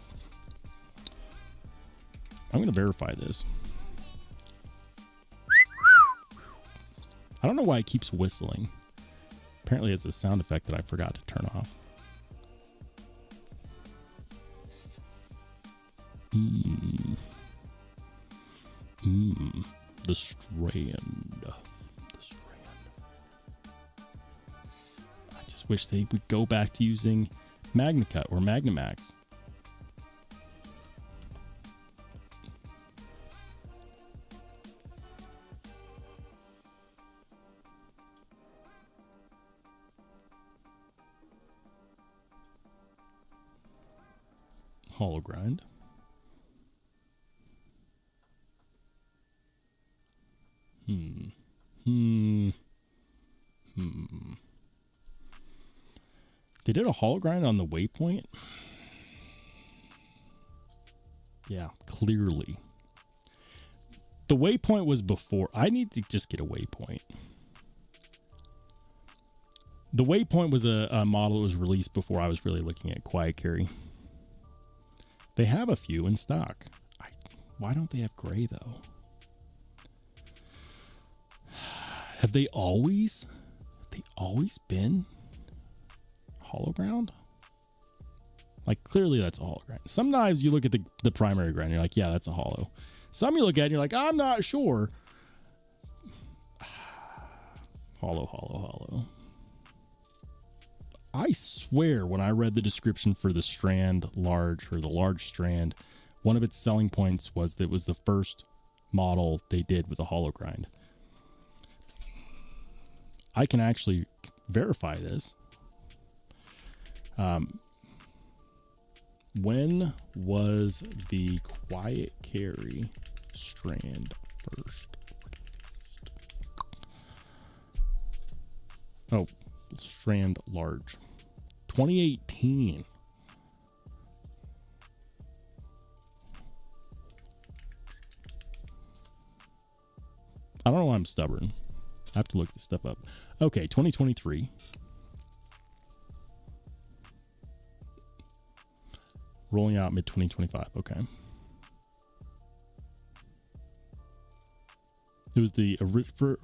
I'm going to verify this. I don't know why it keeps whistling. Apparently it's a sound effect that I forgot to turn off. The Strand. I just wish they would go back to using MagnaCut or Magnamax. hollow grind. They did a hollow grind on the waypoint. Yeah, clearly. The waypoint was before. I need to just get a waypoint. The waypoint was a model that was released before I was really looking at quiet carry. They have a few in stock. Why don't they have gray though? Have they always been hollow ground? Like, clearly that's a hollow grind. Some knives you look at the primary grind, you're like, yeah, that's a hollow. Some you look at and you're like, I'm not sure. Hollow. I swear when I read the description for the strand large, or the large strand, one of its selling points was that it was the first model they did with a hollow grind. I can actually verify this. When was the quiet carry strand first released? Oh, strand large. 2018. I don't know why I'm stubborn. I have to look this stuff up. Okay, 2023. Rolling out mid-2025. Okay. It was the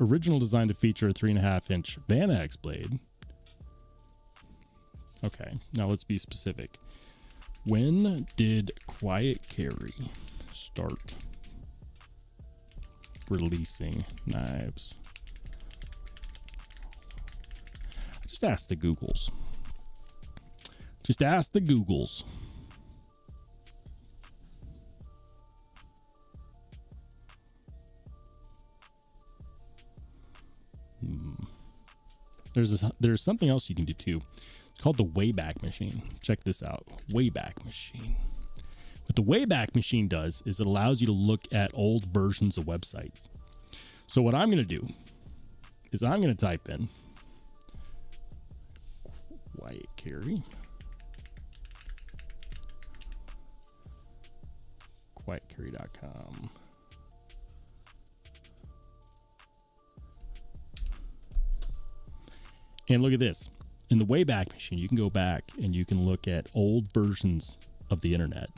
original design to feature a 3.5-inch Van Axe blade. Okay, now let's be specific. When did quiet carry start releasing knives? Just ask the Googles. Just ask the Googles. There's something else you can do too. It's called the Wayback Machine. Check this out. Wayback Machine. What the Wayback Machine does is it allows you to look at old versions of websites. So what I'm going to do is I'm going to type in quiet carry. quietcarry.com. And look at this. In the Wayback Machine, you can go back and you can look at old versions of the internet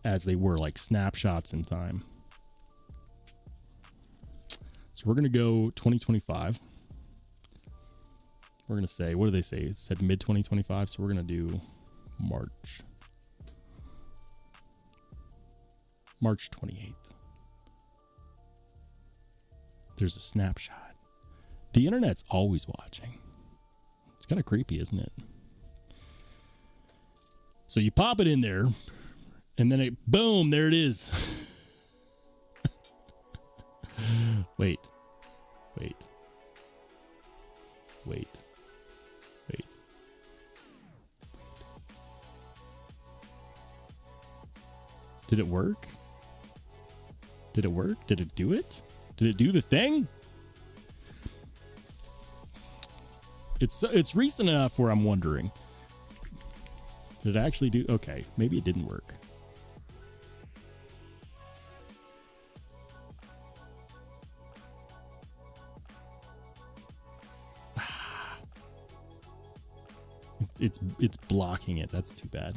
as they were, like snapshots in time. So we're going to go 2025. We're going to say, what do they say? It said mid 2025. So we're going to do March 28th. There's a snapshot. The internet's always watching. It's kind of creepy, isn't it? So you pop it in there, and then it, boom, there it is. Wait. Did it work? Did it work? Did it do it? Did it do the thing? It's recent enough where I'm wondering. Did it actually do? Okay, maybe it didn't work. It's blocking it. That's too bad.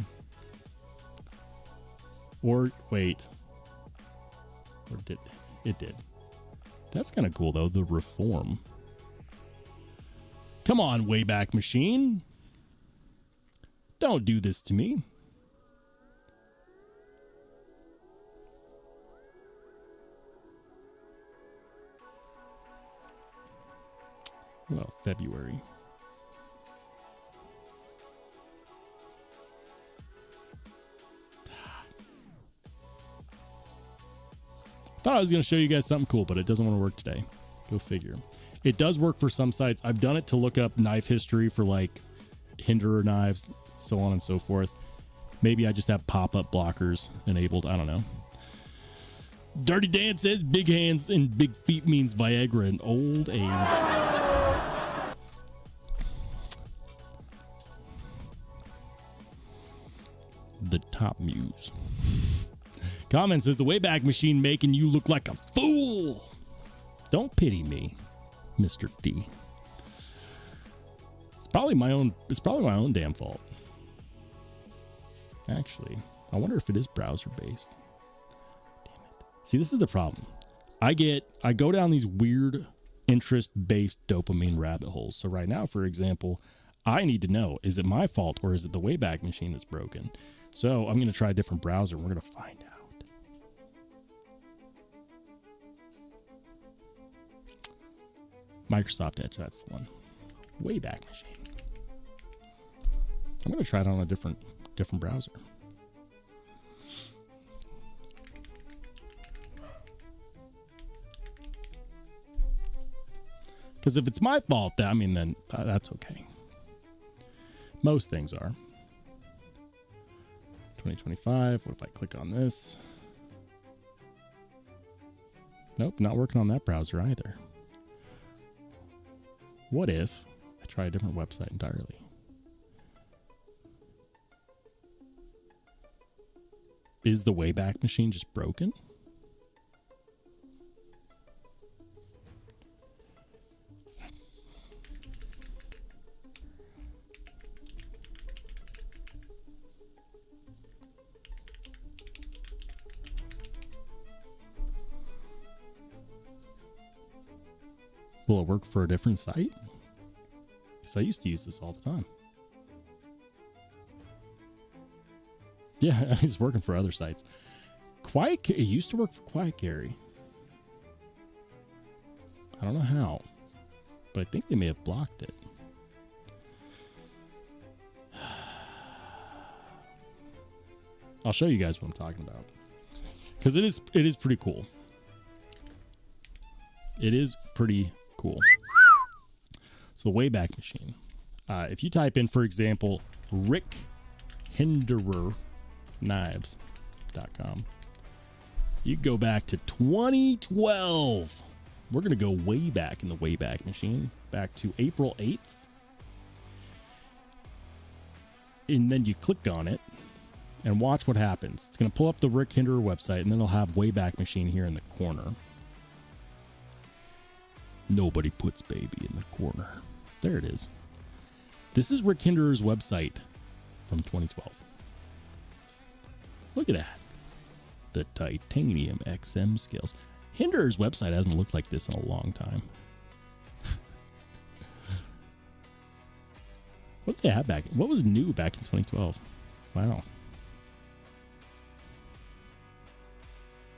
Or wait. Or did it did. That's kind of cool though, the reform. Come on, Wayback Machine. Don't do this to me. Well, February. Thought I was going to show you guys something cool, but it doesn't want to work today. Go figure. It does work for some sites. I've done it to look up knife history for like Hinderer knives, so on and so forth. Maybe I just have pop-up blockers enabled. I don't know. Dirty Dan says big hands and big feet means Viagra in old age. The top muse. Comment says the Wayback Machine making you look like a fool. Don't pity me, Mr. D. It's probably my own damn fault. Actually, I wonder if it is browser based. Damn it. See, this is the problem. I go down these weird interest based dopamine rabbit holes. So right now, for example, I need to know, is it my fault or is it the Wayback Machine that's broken? So I'm going to try a different browser. We're going to find out. Microsoft Edge, that's the one. Wayback Machine. I'm going to try it on a different browser. Because if it's my fault, then that's okay. Most things are. 2025. What if I click on this? Nope, not working on that browser either. What if I try a different website entirely? Is the Wayback Machine just broken? Will it work for a different site? Because I used to use this all the time. Yeah, it's working for other sites. It used to work for Quiet Gary. I don't know how, but I think they may have blocked it. I'll show you guys what I'm talking about. Because it is pretty cool. It is pretty cool. So the Wayback Machine. If you type in, for example, Reccomended Knives.com, you go back to 2012. We're going to go way back in the Wayback Machine, back to April 8th. And then you click on it and watch what happens. It's going to pull up the Rick Hinderer website, and then it'll have Wayback Machine here in the corner. Nobody puts baby in the corner. There it is. This is Rick Hinderer's website from 2012. Look at that. The titanium XM scales. Hinderer's website hasn't looked like this in a long time. What did they have what was new back in 2012? Wow.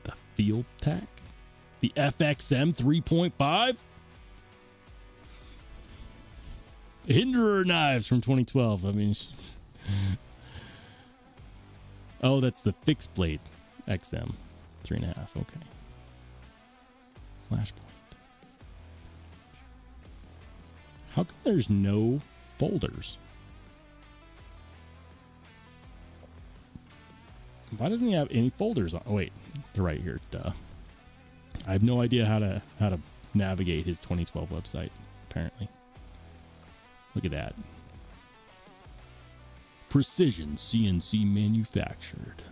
The Field Tech? The FXM 3.5? Hinderer knives from 2012. I mean, oh, that's the fixed blade XM 3.5. Okay. Flashpoint. How come there's no folders? Why doesn't he have any folders on? Oh, wait, they're right here. Duh. I have no idea how to navigate his 2012 website. Apparently. Look at that. Precision CNC manufactured.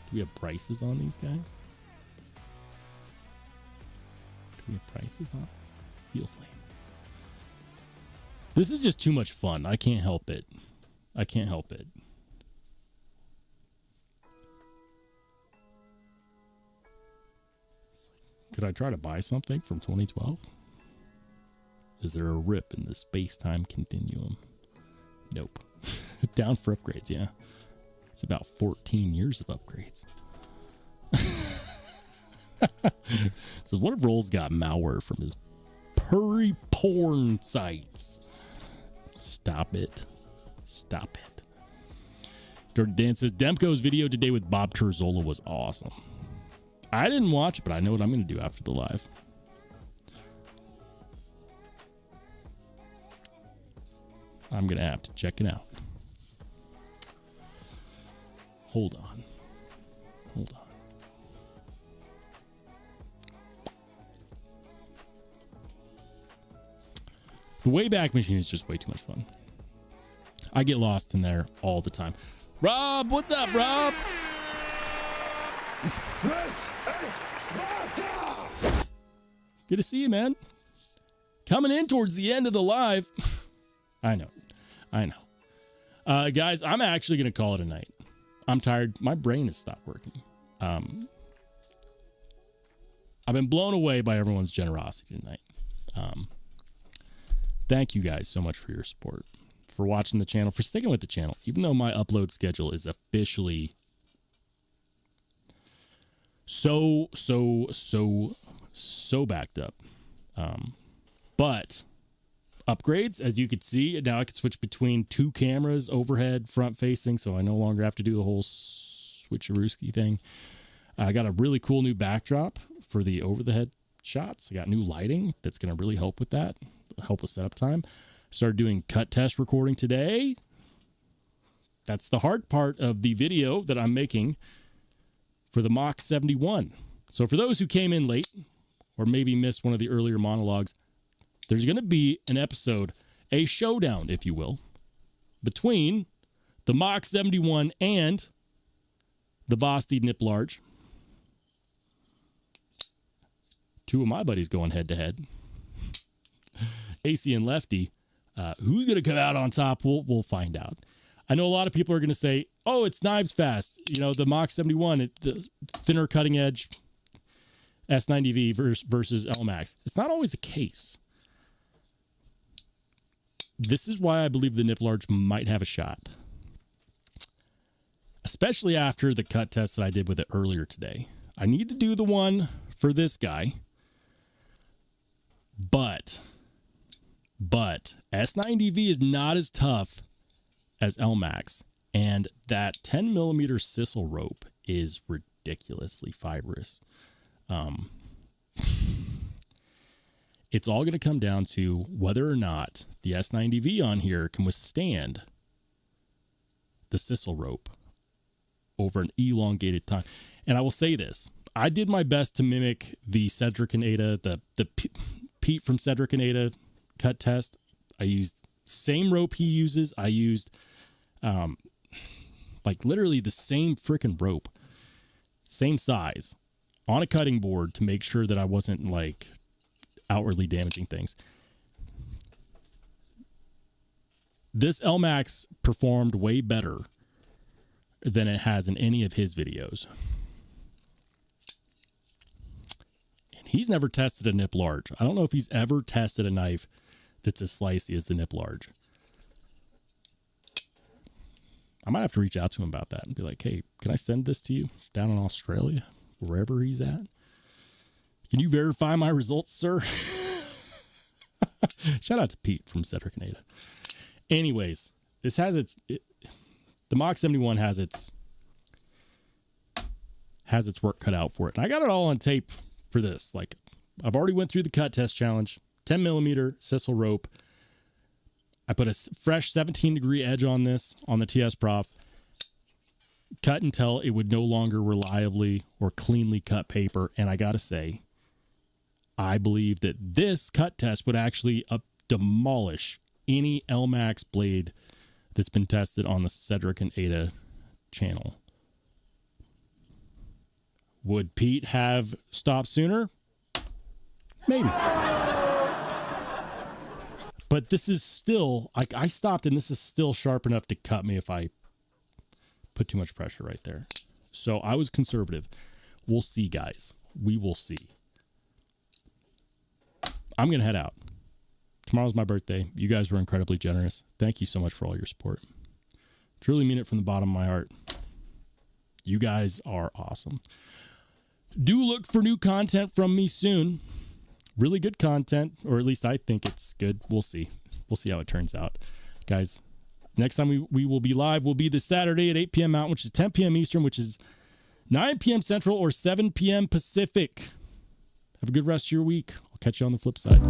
Do we have prices on these guys? Do we have prices on this? Steel Flame. This is just too much fun. I can't help it. I can't help it. Could I try to buy something from 2012? Is there a rip in the space-time continuum? Nope. Down for upgrades, yeah. It's about 14 years of upgrades. So what if Rolls got malware from his purry porn sites? Stop it. Stop it. Dirty Dan says, Demko's video today with Bob Terzola was awesome. I didn't watch it, but I know what I'm going to do after the live. I'm going to have to check it out. Hold on. The Wayback Machine is just way too much fun. I get lost in there all the time. Rob, what's up, Rob? This is Sparta! Good to see you, man. Coming in towards the end of the live. I know. Guys, I'm actually going to call it a night. I'm tired. My brain has stopped working. I've been blown away by everyone's generosity tonight. Thank you guys so much for your support, for watching the channel, for sticking with the channel, even though my upload schedule is officially so backed up. But upgrades, as you can see, now I can switch between 2 cameras, overhead, front facing, so I no longer have to do the whole switcherooski thing. I got a really cool new backdrop for the over the head shots. I got new lighting that's going to really help with that, help with setup time. Started doing cut test recording today. That's the hard part of the video that I'm making for the Mach 71. So for those who came in late or maybe missed one of the earlier monologues, there's going to be an episode, a showdown, if you will, between the Mach 71 and the Vosti Nip Large. 2 of my buddies going head to head. AC and Lefty. Who's going to come out on top? We'll find out. I know a lot of people are going to say, oh, it's knives fast. You know, the Mach 71, the thinner cutting edge S90V versus LMAX. It's not always the case. This is why I believe the Nip Large might have a shot. Especially after the cut test that I did with it earlier today. I need to do the one for this guy. But S90V is not as tough as LMAX. And that 10 millimeter sisal rope is ridiculously fibrous. It's all going to come down to whether or not the S90V on here can withstand the sisal rope over an elongated time. And I will say this. I did my best to mimic the Cedric and Ada, the Pete from Cedric and Ada cut test. I used same rope he uses. I used like literally the same freaking rope, same size on a cutting board to make sure that I wasn't like outwardly damaging things. This LMAX performed way better than it has in any of his videos. And he's never tested a Nip Large. I don't know if he's ever tested a knife that's as slicey as the Nip Large. I might have to reach out to him about that and be like, hey, can I send this to you down in Australia, wherever he's at? Can you verify my results, sir? Shout out to Pete from Cedric and Ada. Anyways, this has the Mach 71 has its work cut out for it. And I got it all on tape for this. Like, I've already went through the cut test challenge, 10 millimeter sisal rope. I put a fresh 17 degree edge on this on the TS Prof. Cut until it would no longer reliably or cleanly cut paper. And I got to say, I believe that this cut test would actually demolish any LMAX blade that's been tested on the Cedric and Ada channel. Would Pete have stopped sooner? Maybe. But this is still, like, I stopped and this is still sharp enough to cut me if I put too much pressure right there. So I was conservative. We'll see, guys. We will see. I'm going to head out. Tomorrow's my birthday. You guys were incredibly generous. Thank you so much for all your support. Truly mean it from the bottom of my heart. You guys are awesome. Do look for new content from me soon. Really good content, or at least I think it's good. We'll see. We'll see how it turns out. Guys, next time we will be live will be this Saturday at 8 p.m. Mountain, which is 10 p.m. Eastern, which is 9 p.m. Central or 7 p.m. Pacific. Have a good rest of your week. I'll catch you on the flip side.